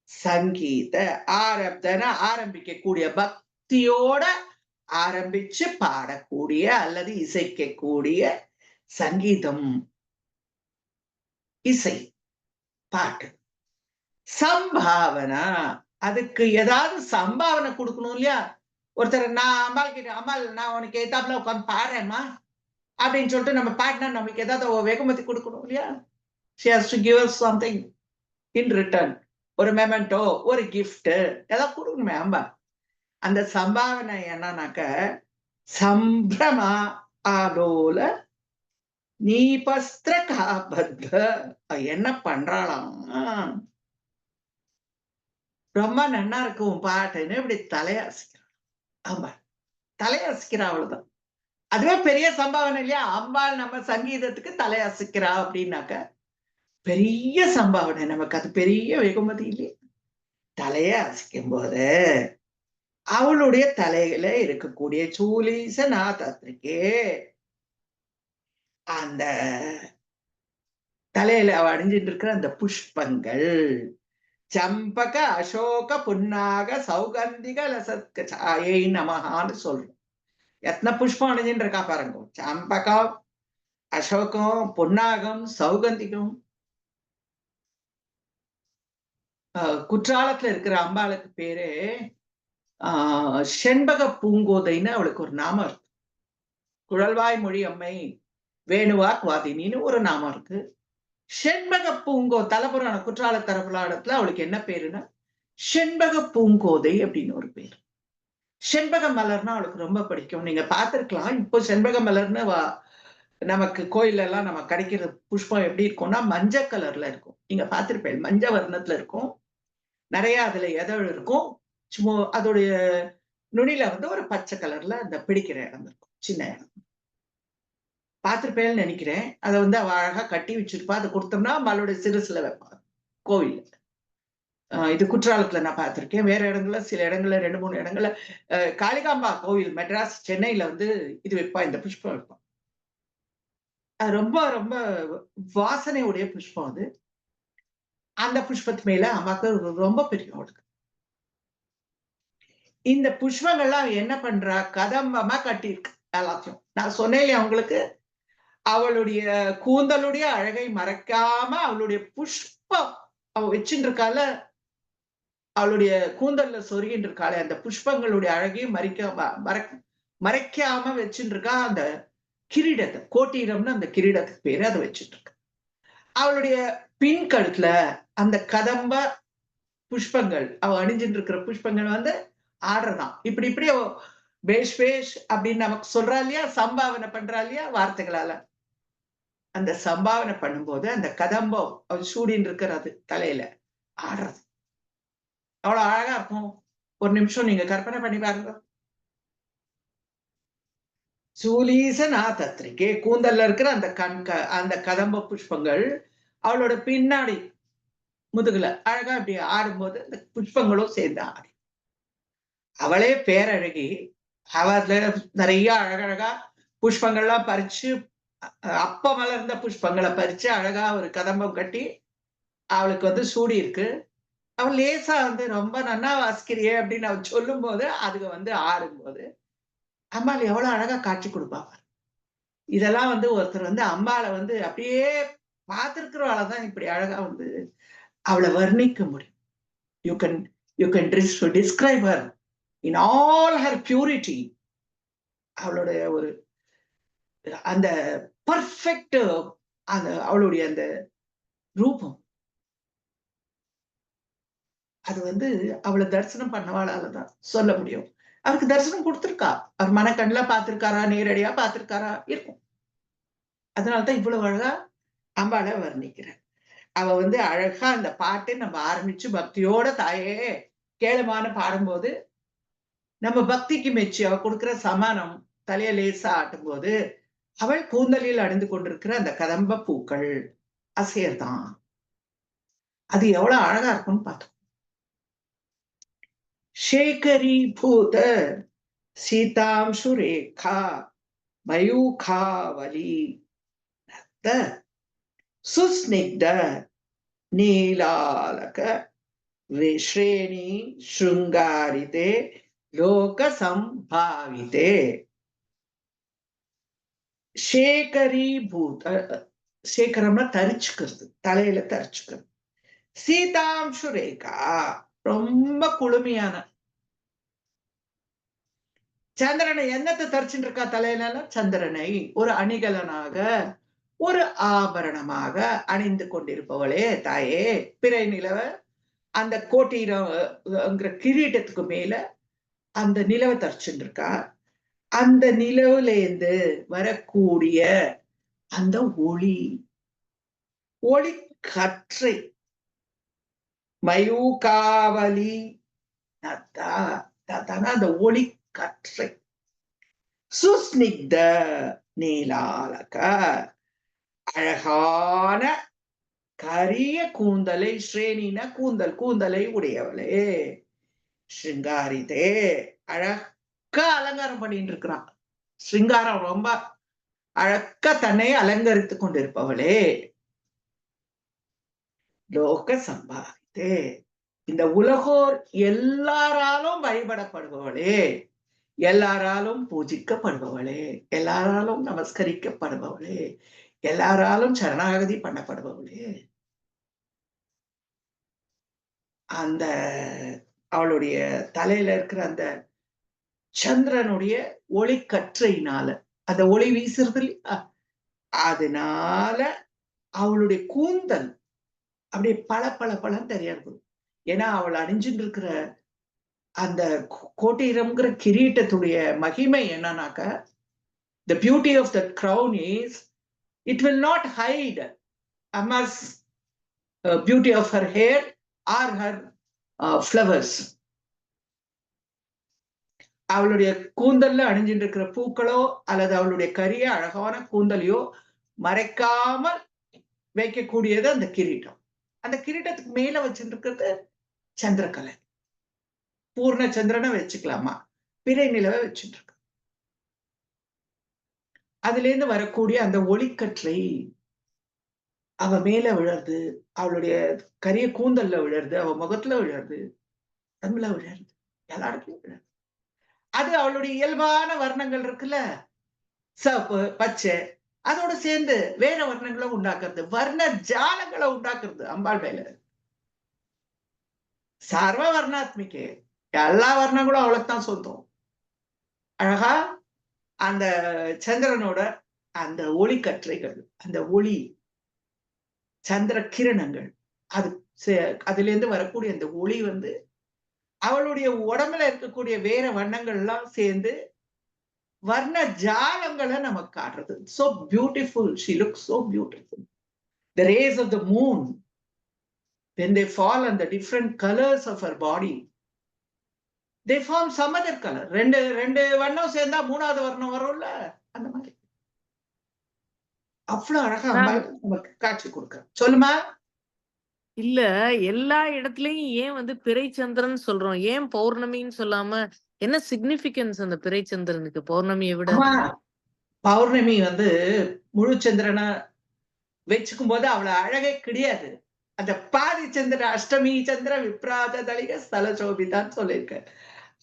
சங்கீத, ஆரப்தன ஆரம்பிக்கக்கூடிய, பக்தியோட ஆரம்பிச்சு பாடக்கூடிய அல்லது இசைக்கக்கூடிய சங்கீதம், இசை, பாட்டு. சம்பாவனா, அதுக்கு ஏதாவது சம்பாவனை கொடுக்கணும் இல்லையா? ஒருத்தர் நான் அம்பாள் கிட்ட, அம்பாள் நான் உனக்கு ஏத்தாப்புல உட்காந்து பாடுறேன்மா அப்படின்னு சொல்லிட்டு நம்ம பாடினா நமக்கு ஏதாவது வெகுமதி கொடுக்கணும் இல்லையா? She has to give us something in return. ஒரு மெமெண்டோ, ஒரு கிஃப்ட் ஏதாவது கொடுக்கணுமே அம்பாள். அந்த சம்பாவனை என்னன்னாக்க சம்பிரமா ஆலோல நீபஸ்திர காபத்த. என்ன பண்றாளாம், ரொம்ப நன்னா இருக்கும் பாட்டுன்னு இப்படி தலையாசிக்கிறான் அம்பாள், தலையாசிக்கிறா, அவ்வளவுதான். அதுவே பெரிய சம்பாவனை இல்லையா? அம்பாள் நம்ம சங்கீதத்துக்கு தலையாசிக்கிறா அப்படின்னாக்க பெரிய சம்பாவனை, நமக்கு அது பெரிய வெகுமதி இல்லையா? தலைய அசிக்கும் போது அவளுடைய தலையில இருக்கக்கூடிய சூலீசநாதத்திற்கே, அந்த தலையில அவ அணிஞ்சிட்டு இருக்கிற அந்த புஷ்பங்கள், சம்பக அசோக புன்னாக சௌகந்திக லசத்க சாயை நமகான்னு சொல்றோம். எத்தனை புஷ்பம் அணிஞ்சின்னு இருக்கா பாருங்க. சம்பகம், அசோகம், புன்னாகம், சௌகந்திகம். குற்றாலத்துல இருக்கிற அம்பாளுக்கு பேரு செண்பக பூங்கோதைன்னு அவளுக்கு ஒரு நாமம் இருக்கு. குழல்வாய் மொழி அம்மை வேணுவாக் வாதினின்னு ஒரு நாமம் இருக்கு. செண்பக பூங்கோ, தலபுராண குற்றால தலபுராணத்துல அவளுக்கு என்ன பேருன்னா செண்பக பூங்கோதை அப்படின்னு ஒரு பேர். செண்பக மலர்னா அவளுக்கு ரொம்ப பிடிக்கும். நீங்க பார்த்திருக்கலாம், இப்போ செண்பக மலர்னு நமக்கு கோயில்ல எல்லாம் நம்ம கிடைக்கிற புஷ்பம் எப்படி இருக்கும்னா மஞ்சள் கலர்ல இருக்கும். நீங்க பார்த்திருப்பேன், மஞ்சள் வர்ணத்துல இருக்கும். நிறைய அதுல எதழ் இருக்கும். சும்மா அதோடைய நுனியில வந்து ஒரு பச்சை கலர்ல அந்த பிடிக்கிற இடம் இருக்கும், சின்ன இடம். பார்த்திருப்பேன்னு நினைக்கிறேன். அதை வந்து அவ அழகா கட்டி வச்சிருப்பா. அதை கொடுத்தோம்னா அவளுடைய சிறுசுல வைப்பாங்க கோவில். இது குற்றாலத்துல நான் பார்த்திருக்கேன். வேற இடங்கள்ல, சில இடங்கள்ல, 2-3 இடங்கள்ல, காளிகாம்பா கோவில் மெட்ராஸ், சென்னையில வந்து இது வைப்பா, இந்த புஷ்பம் வைப்பா. அது ரொம்ப ரொம்ப வாசனையுடைய புஷ்பம் அது. அந்த புஷ்பத்து மேல அம்மாக்கு ரொம்ப பிரியம் அவளுக்கு. இந்த புஷ்பங்கள்லாம் என்ன பண்றா, கதம்பமா கட்டியிருக்கு எல்லாத்தையும். நான் சொன்னேன் அவங்களுக்கு, அவளுடைய கூந்தலுடைய அழகை மறைக்காம அவளுடைய புஷ்பம் அவ வச்சுட்டு இருக்கால, அவளுடைய கூந்தல்ல சொருகின்ற இருக்காளே, அந்த புஷ்பங்களுடைய அழகையும் மறைக்காம வச்சுட்டு இருக்கா. அந்த கிரீடத்தை, கோட்டீரம்னு அந்த கிரீடத்துக்கு பேரு, அதை வச்சுட்டு இருக்கு. அவளுடைய பின் கழுத்துல அந்த கதம்ப புஷ்பங்கள், அவ அணிஞ்சிட்டு இருக்கிற புஷ்பங்கள் வந்து ஆடுறதான். இப்படி இப்படி பேஷ் பேஷ் அப்படின்னு நமக்கு சொல்றா இல்லையா, சம்பாவனை பண்றா இல்லையா வார்த்தைகளால. அந்த சம்பாவனை பண்ணும்போது அந்த கதம்பம் அவள் சூடின்னு இருக்கிறது தலையில ஆடுறது அவ்வளவு அழகா இருக்கும். ஒரு நிமிஷம் நீங்க கற்பனை பண்ணி பாருங்க. சூலீசநாதத்திரிக்கே, கூந்தல்ல இருக்கிற அந்த அந்த கதம்ப புஷ்பங்கள் அவளோட பின்னாடி முதுகுல அழகா இப்படி ஆடும்போது அந்த புஷ்பங்களும் சேர்ந்து ஆடி, அவளே பேரழகி. அவள நிறைய அழகழகா புஷ்பங்கள்லாம் பறிச்சு, அப்ப மலர்ந்த புஷ்பங்களை பறிச்சு அழகா ஒரு கதம்பம் கட்டி அவளுக்கு வந்து சூடி இருக்கு. அவள் லேசா வந்து ரொம்ப நன்னா வாசிக்கிறியே அப்படின்னு அவள் சொல்லும் போது அதுக்கு வந்து ஆடும்போது அம்பாள் எவ்வளவு அழகா காட்சி கொடுப்பாங்க. இதெல்லாம் வந்து ஒருத்தர் வந்து அம்பாளை வந்து அப்படியே பார்த்திருக்கிறவாளதான் இப்படி அழகா வந்து அவளை வர்ணிக்க முடியும். You can describe her in all her purity. அவளுடைய ஒரு அந்த பர்ஃபெக்ட் அந்த அவளுடைய அந்த ரூபம், அது அவளை தரிசனம் பண்ணவாளாலதான் சொல்ல முடியும். அவருக்கு தரிசனம் கொடுத்திருக்கா, அவர் மனக்கண்ணுல பார்த்திருக்காரா, நேரடியா பார்த்திருக்காரா இருக்கும். அதனாலதான் இவ்வளவு அழகா அம்பாளை வர்ணிக்கிறேன். அவ அழகா அந்த பாட்டை நம்ம ஆரம்பிச்சு பக்தியோட தாயே கேளமான பாடும்போது நம்ம பக்திக்கு மெச்சி அவ கொடுக்கிற சமானம் தலைய லேசா ஆட்டும் போது அவள் கூந்தலில் அணிந்து கொண்டிருக்கிற அந்த கதம்ப பூக்கள் அசையர்தான். அது எவ்வளவு அழகா இருக்கும்னு பார்த்தோம். சேகரி பூத சீதாம்சு ரேகா மயூகாவலி சுஸ்னிக்த நீலாலக ஸ்ரேணி ஸ்ருங்காரிதே லோக சம்பாவிதே. சேகரீபூத, சேகரம்னா தரிச்சுக்கிறது, தலையில தரிச்சுக்கிறது. சீதாம்சு ரேகா ரொம்ப குளுமையான சந்திரனை என்னத்தை தரிச்சுட்டு இருக்கா தலையில? சந்திரனை ஒரு அணிகலனாக ஒரு ஆபரணமாக அணிந்து கொண்டிருப்பவளே தாயே, பிறை நிலவ அந்த கோட்டீரங்கிற கிரீடத்துக்கு மேல அந்த நிலவை தரிச்சுட்டு இருக்கா. அந்த நிலவுலேந்து வரக்கூடிய அந்த ஒளி, ஒளி கற்றை மயூகாவலி, அந்த ஒளி கற்றை. சுஸ்னிக்த நீலாலக, அழகான கரிய கூந்தலை, ஸ்ரேணின கூந்தல், கூந்தலை உடையவளே. ஸ்ருங்காரிதே, அழகா அலங்காரம் பண்ணிட்டு இருக்கிறான். ஸ்ருங்காரம் ரொம்ப அழகா தன்னை அலங்கரித்துக் கொண்டிருப்பவளே. லோக சம்பாவித்தே, இந்த உலகோர் எல்லாராலும் வழிபடப்படுபவளே, எல்லாராலும் பூஜிக்கப்படுபவளே, எல்லாராலும் நமஸ்கரிக்கப்படுபவளே, எல்லாராலும் சரணாகதி பண்ணப்படுபவளே. அந்த அவளுடைய தலையில இருக்கிற அந்த சந்திரனுடைய ஒளி கற்றையினால, அந்த ஒளி வீசுறது இல்லையா, அதனால அவளுடைய கூந்தல் அப்படியே பல பல பலன்னு தெரியாது. ஏன்னா அவள் அணிஞ்சுட்டு இருக்கிற அந்த கோட்டீரம்ங்கிற கிரீட்டத்துடைய மகிமை என்னன்னாக்க, the beauty of that crown is it will not hide Amma's beauty of her hair or her flowers. அவளுடைய கூந்தல்ல அணிஞ்சிட்டு இருக்கிற பூக்களோ அல்லது அவளுடைய கரிய அழகான கூந்தலையோ மறைக்காமல் வைக்கக்கூடியது அந்த கிரீட்டம். அந்த கிரீட்டத்துக்கு மேல வச்சுட்டு இருக்கிறது சந்திரகலை. பூர்ண சந்திரனை வச்சுக்கலாமா, பிறை நிலவை வச்சுட்டு இருக்கு. அதுல இருந்து வரக்கூடிய அந்த ஒளிக்கற்றை அவ மேல விழருது, அவளுடைய கரிய கூந்தல்ல விழருது, அவ முகத்துல விழருது, தமிழ விழருது, எல்லாருக்கும் விழருது. அது அவளுடைய இயல்பான வர்ணங்கள் இருக்குல்ல, சிவப்பு பச்சை, அதோட சேர்ந்து வேற வர்ணங்களை உண்டாக்குறது, வர்ண ஜாலங்களை உண்டாக்குறது அம்பாள் மேல. சர்வ வர்ணாத்மிகே, எல்லா வர்ணங்களும் அவளுக்குத்தான் சொந்தம். அழகா அந்த சந்திரனோட அந்த ஒளி கற்றைகள், அந்த ஒளி சந்திர கிரணங்கள், அதுல இருந்து வரக்கூடிய அந்த ஒளி அவளுடைய உடம்புல இருக்கக்கூடிய வேற வண்ணங்கள் எல்லாம் சேர்ந்து வர்ண ஜாலங்களை நமக்கு காட்டுறது. So beautiful, she looks so beautiful. The rays of the moon, when they fall on the different colors of her body, they form some other color. ரெண்டு வண்ணம் சேர்ந்தா மூணாவது வர்ணம் வரும்ல, அந்த மாதிரி அவ்வளவு அழகா அம்பாள் நமக்கு காட்சி கொடுக்க. சொல்லுமா.
இல்ல, எல்லா இடத்துலயும் ஏன் பிறை சந்திரன் சொல்றோம், ஏன் பௌர்ணமின்னு சொல்லாம? என்ன சிக்னிபிகன்ஸ் அந்த பிறை சந்திரனுக்கு பௌர்ணமியை விட?
பௌர்ணமி முழு சந்திரனை வச்சுக்கும் போது அவ்வளவு அழகே கிடையாது. அந்த பாதி சந்திர, அஷ்டமி சந்திர விப்ராத தலிக ஸ்தல சோபிதான்னு சொல்லியிருக்க.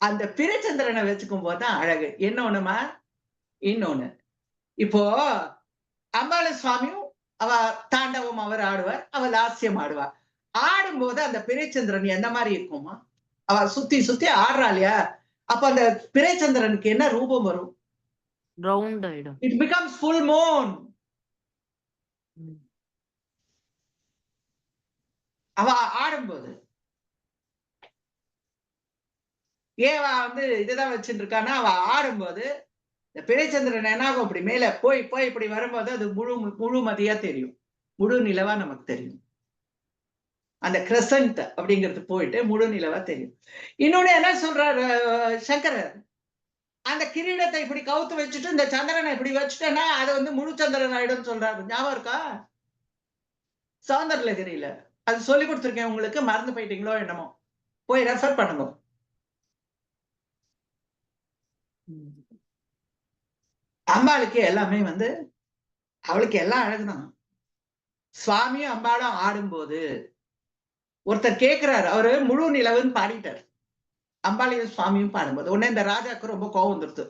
அந்த பிறை சந்திரனை வச்சுக்கும் போதுதான் அழகு. என்ன ஒண்ணுமா, இன்னொன்னு, இப்போ அம்பாள சுவாமியும் அவ தாண்டவம் அவர் ஆடுவார், அவ லாஸ்யம் ஆடுவார். ஆடும்போது அந்த பிறைச்சந்திரன் எந்த மாதிரி இருக்குமா? அவ சுத்தி சுத்தி ஆடுறா இல்லையா? அப்ப அந்த பிறைச்சந்திரனுக்கு என்ன ரூபம் வரும்?
ரவுண்ட் ஆயிடும்.
It becomes full Moon. அவ ஆடும்போது ஏவா வந்து இதுதான் வச்சுட்டு இருக்கான்னா, அவ ஆடும்போது இந்த பிறைச்சந்திரன் என்னாகும், அப்படி மேல போய் போய் இப்படி வரும்போது அது முழு மதியா தெரியும், முழு நிலவா நமக்கு தெரியும். அந்த கிரசன்ட் அப்படிங்கிறது போயிட்டு முழு நிலவா தெரியும். இன்னொன்னு என்ன சொல்றாரு சங்கரர், அந்த கிரீடத்தை இப்படி கவுத்து வச்சுட்டு இந்த சந்திரனை இப்படி வச்சுட்டேன்னா அது வந்து முழு சந்திரன் ஆயிடும் சொல்றாரு. ஞாபகம் இருக்கா? சௌந்தரலஹரியில அது சொல்லி கொடுத்துருக்கேன் உங்களுக்கு, மறந்து போயிட்டீங்களோ என்னமோ, போய் ரெஃபர் பண்ணுங்க. அம்பாளுக்கு எல்லாமே வந்து அவளுக்கு எல்லாம் அழகுதான். சுவாமியும் அம்பாளும் ஆடும்போது ஒருத்தர் கேட்கிறாரு, அவரு முழு நிலவுன்னு பாடிட்டார். அம்பாளையும் சுவாமியும் பாடும்போது உடனே இந்த ராஜாவுக்கு ரொம்ப கோவம் வந்துருது.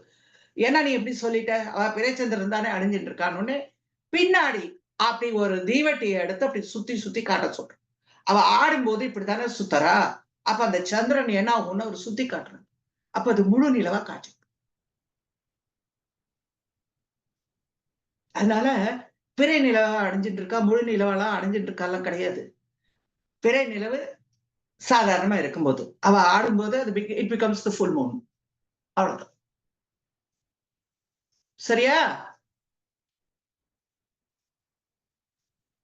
ஏன்னா நீ எப்படி சொல்லிட்ட, அவ பிறைச்சந்திரன் தானே அணிஞ்சிட்டு இருக்கான்னு. பின்னாடி அப்படி ஒரு தீவட்டியை எடுத்து அப்படி சுத்தி சுத்தி காட்ட சொல்றேன். அவ ஆடும்போது இப்படித்தானே சுத்தரா, அப்ப அந்த சந்திரன் என்ன ஆகும்னு அவர் சுத்தி காட்டுறாரு. அப்ப அது முழு நிலவா காட்சி. அதனால பிறை நிலவா அடைஞ்சிட்டு இருக்கா, முழு நிலவெல்லாம் அடைஞ்சிட்டு இருக்காலாம் கிடையாது. பிறை நிலவு சாதாரணமா இருக்கும்போது அவ ஆடும்போது அது it becomes the full Moon. அவ்வளவுதான். சரியா?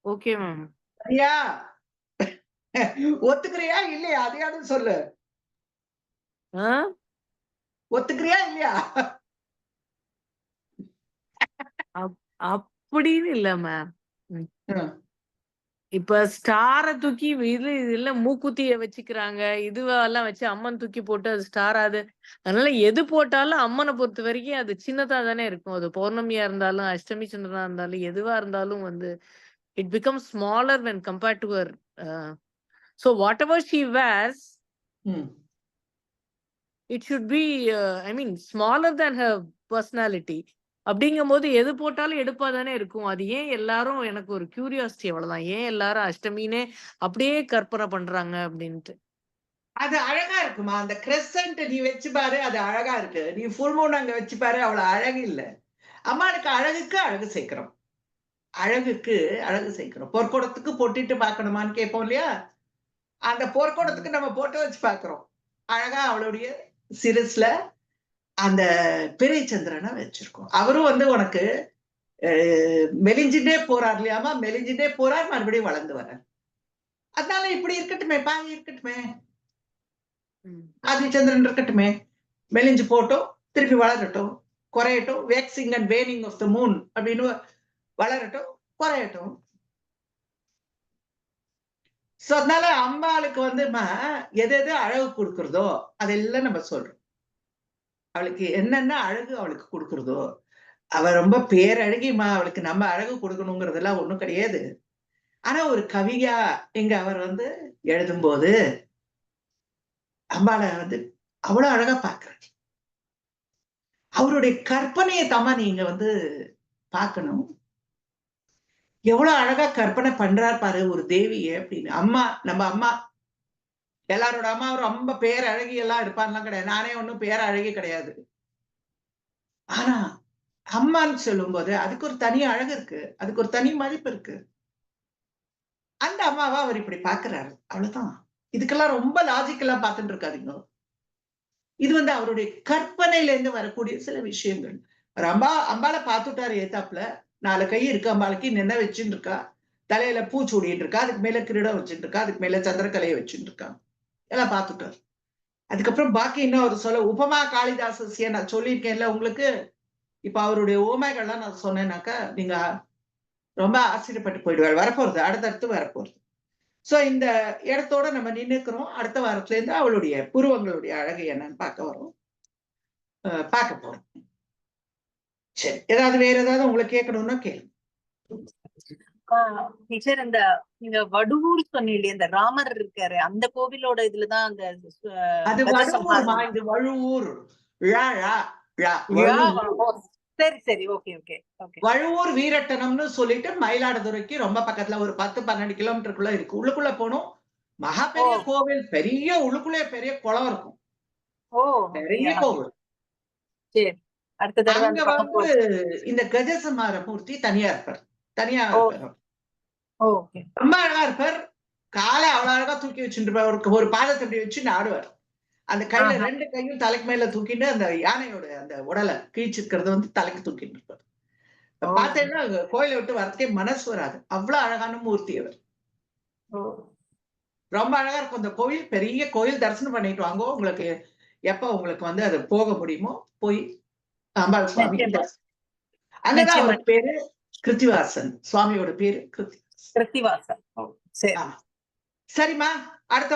Okay ma'am.
சரியா? ஒத்துக்கிறியா இல்லையா? அதையாவது சொல்லு. ஒத்துக்கிறியா இல்லையா?
அப்படின்னு இல்ல மேம். இப்ப ஸ்டார தூக்கி இதுல மூக்குத்திய வச்சுக்கிறாங்க, இதுவெல்லாம் வச்சு அம்மன் தூக்கி போட்டு அது ஸ்டார் ஆகுது. அதனால எது போட்டாலும் அம்மனை பொறுத்த வரைக்கும் அது சின்னதா தானே இருக்கும். அது பௌர்ணமியா இருந்தாலும் அஷ்டமி சந்திரனா இருந்தாலும் எதுவா இருந்தாலும் வந்து it becomes smaller when compared to her. So whatever she wears, it should be I mean smaller than her personality. அப்படிங்கும்போது எது போட்டாலும் எடுப்பா தானே இருக்கும். அது ஏன் எல்லாரும், எனக்கு ஒரு கியூரியாசிட்டி அவ்வளவுதான். ஏன் எல்லாரும் அஷ்டமினே அப்படியே கற்பனை பண்றாங்க அப்படின்ட்டு.
அது அழகா இருக்குமா? அந்த கிரெசன்ட் நீ வச்சு பாரு, அது அழகா இருக்கு. நீ ஃபுல் மூன் அங்க வச்சு பாரு, அவ்வளவு அழகு இல்ல. அம்மாளுக்கு அழகுக்கு அழகு சேர்க்கிறோம், அழகுக்கு அழகு சேர்க்கிறோம். பொற்கொடத்துக்கு பொட்டிட்டு பார்க்கணுமான்னு கேட்போம் இல்லையா? அந்த பொற்கொடத்துக்கு நம்ம போட்டு வச்சு பார்க்கிறோம். அழகா அவளுடைய சிரஸ்ல அந்த பிறைச்சந்திரனை வச்சிருக்கோம். அவரும் வந்து உனக்கு மெலிஞ்சிட்டே போறார் இல்லையாமா? மெலிஞ்சிட்டே போறார், மறுபடியும் வளர்ந்து வர்றார். அதனால இப்படி இருக்கட்டுமே, பாதி இருக்கட்டுமே, ஆதிச்சந்திரன் இருக்கட்டுமே, மெலிஞ்சு போட்டோம், திருப்பி வளரட்டும், குறையட்டும். Waxing and waning of the moon அப்படின்னு வளரட்டும், குறையட்டும். அதனால அம்பாளுக்கு வந்து எது எது அழகு கொடுக்கறதோ அதெல்லாம் நம்ம சொல்றோம். அவளுக்கு என்னென்ன அழகு அவளுக்கு கொடுக்கறதோ, அவ ரொம்ப பேரழகிமா, அவளுக்கு நம்ம அழகு கொடுக்கணுங்கிறதெல்லாம் ஒண்ணும் கிடையாது. ஆனா ஒரு கவியா இங்க அவர் வந்து எழுதும்போது அம்பாளை வந்து அவ்வளவு அழகா பாக்குறாரு. அவருடைய கற்பனையை தாமா நீங்க வந்து பார்க்கணும். எவ்வளவு அழகா கற்பனை பண்றார் பாரு ஒரு தேவிய அப்படின்னு. அம்மா, நம்ம அம்மா, எல்லாரோட அம்மா ரொம்ப பேரழகி எல்லாம் இருப்பான்லாம் கிடையாது. நானே ஒன்னும் பேரழகி கிடையாது. ஆனா அம்மான்னு சொல்லும் போது அதுக்கு ஒரு தனி அழகு இருக்கு, அதுக்கு ஒரு தனி மதிப்பு இருக்கு. அந்த அம்மாவா அவர் இப்படி பாக்குறாரு, அவ்வளவுதான். இதுக்கெல்லாம் ரொம்ப லாஜிக்கலா பார்த்துட்டு இருக்காதீங்க. இது வந்து அவருடைய கற்பனையில இருந்து வரக்கூடிய சில விஷயங்கள். ஒரு அம்பாளை பார்த்துட்டாரு ஏத்தாப்புல, 4 கை இருக்கு அம்பாளுக்கு, என்ன வச்சுட்டு இருக்கா, தலையில பூ சூடிட்டு இருக்கா, அதுக்கு மேல கிரீடம் வச்சுட்டு இருக்கா, அதுக்கு மேல சந்திரக்கலையை வச்சுட்டு இருக்கா, எல்லாம் பார்த்துட்டாரு. அதுக்கப்புறம் பாக்கி இன்னும் அவர் சொல்ல, உபமா காளிதாசிய நான் சொல்லியிருக்கேன்ல உங்களுக்கு. இப்ப அவருடைய ஓமைகள்லாம் நான் சொன்னேன்னாக்கா நீங்க ரொம்ப ஆச்சரியப்பட்டு போயிடுவார். வரப்போறது அடுத்தடுத்து வரப்போறது. சோ இந்த இடத்தோட நம்ம நின்னுக்கிறோம். அடுத்த வாரத்துல இருந்து அவளுடைய புருவங்களுடைய அழகு என்னன்னு பார்க்க வரோம், பார்க்க போறோம். சரி, ஏதாவது வேற ஏதாவது உங்களுக்கு கேட்கணும்னா கேளுங்க.
டீச்சர், இந்த நீங்க வடுவூர் சொன்னீங்க, இந்த ராமர் இருக்காரு அந்த கோவிலோட இதுலதான் அந்த
அது வடுவூர்மா, இது வழுவூர்.
சரி சரி, ஓகே ஓகே ஓகே.
வழுவூர் வீரட்டனம்னு சொல்லிட்டு மயிலாடுதுறைக்கு ரொம்ப பக்கத்துல ஒரு 10-12 கிலோமீட்டருக்குள்ள இருக்கு. உள்ளுக்குள்ள போனோம், மகா பெரிய
ஓ.
கோவில், பெரிய உள்ளுக்குள்ளே பெரிய குளம் இருக்கும்,
ஓ
பெரிய
அப்படியா?
கோவில்.
சரி, அடுத்த தடவை
அங்க
அந்த பக்கம்
இந்த கஜசமார மூர்த்தி தனியா இருப்பார், தனியா
ஓ.
இருப்பார்.
ஓகே.
ரொம்ப அழகா இருப்பார். காலை அவ்வளவு அழகா தூக்கி வச்சுட்டு இருப்பார். ஒரு பாதத்தை அப்படி வச்சு ஆடுவார். அந்த கையில 2 கையும் தலைக்கு மேல தூக்கிட்டு அந்த யானையோட அந்த உடலை கிழிச்சிருக்கிறத தலைக்கு தூக்கிட்டு இருப்பார். பார்த்தேன்னா கோயிலை விட்டு வரத்தே மனசு வராது, அவ்வளவு அழகான மூர்த்தி அவர். ரொம்ப அழகா இருக்கும் அந்த கோயில். பெரிய கோயில், தரிசனம் பண்ணிட்டு வாங்க. உங்களுக்கு எப்ப உங்களுக்கு அது போக முடியுமோ போய் அம்பாள் சுவாமி அங்கதான் அவர் பேரு கிருத்திவாசன், சுவாமியோட பேரு கிருத்திவாசன்.
சரிம்மா, அடுத்த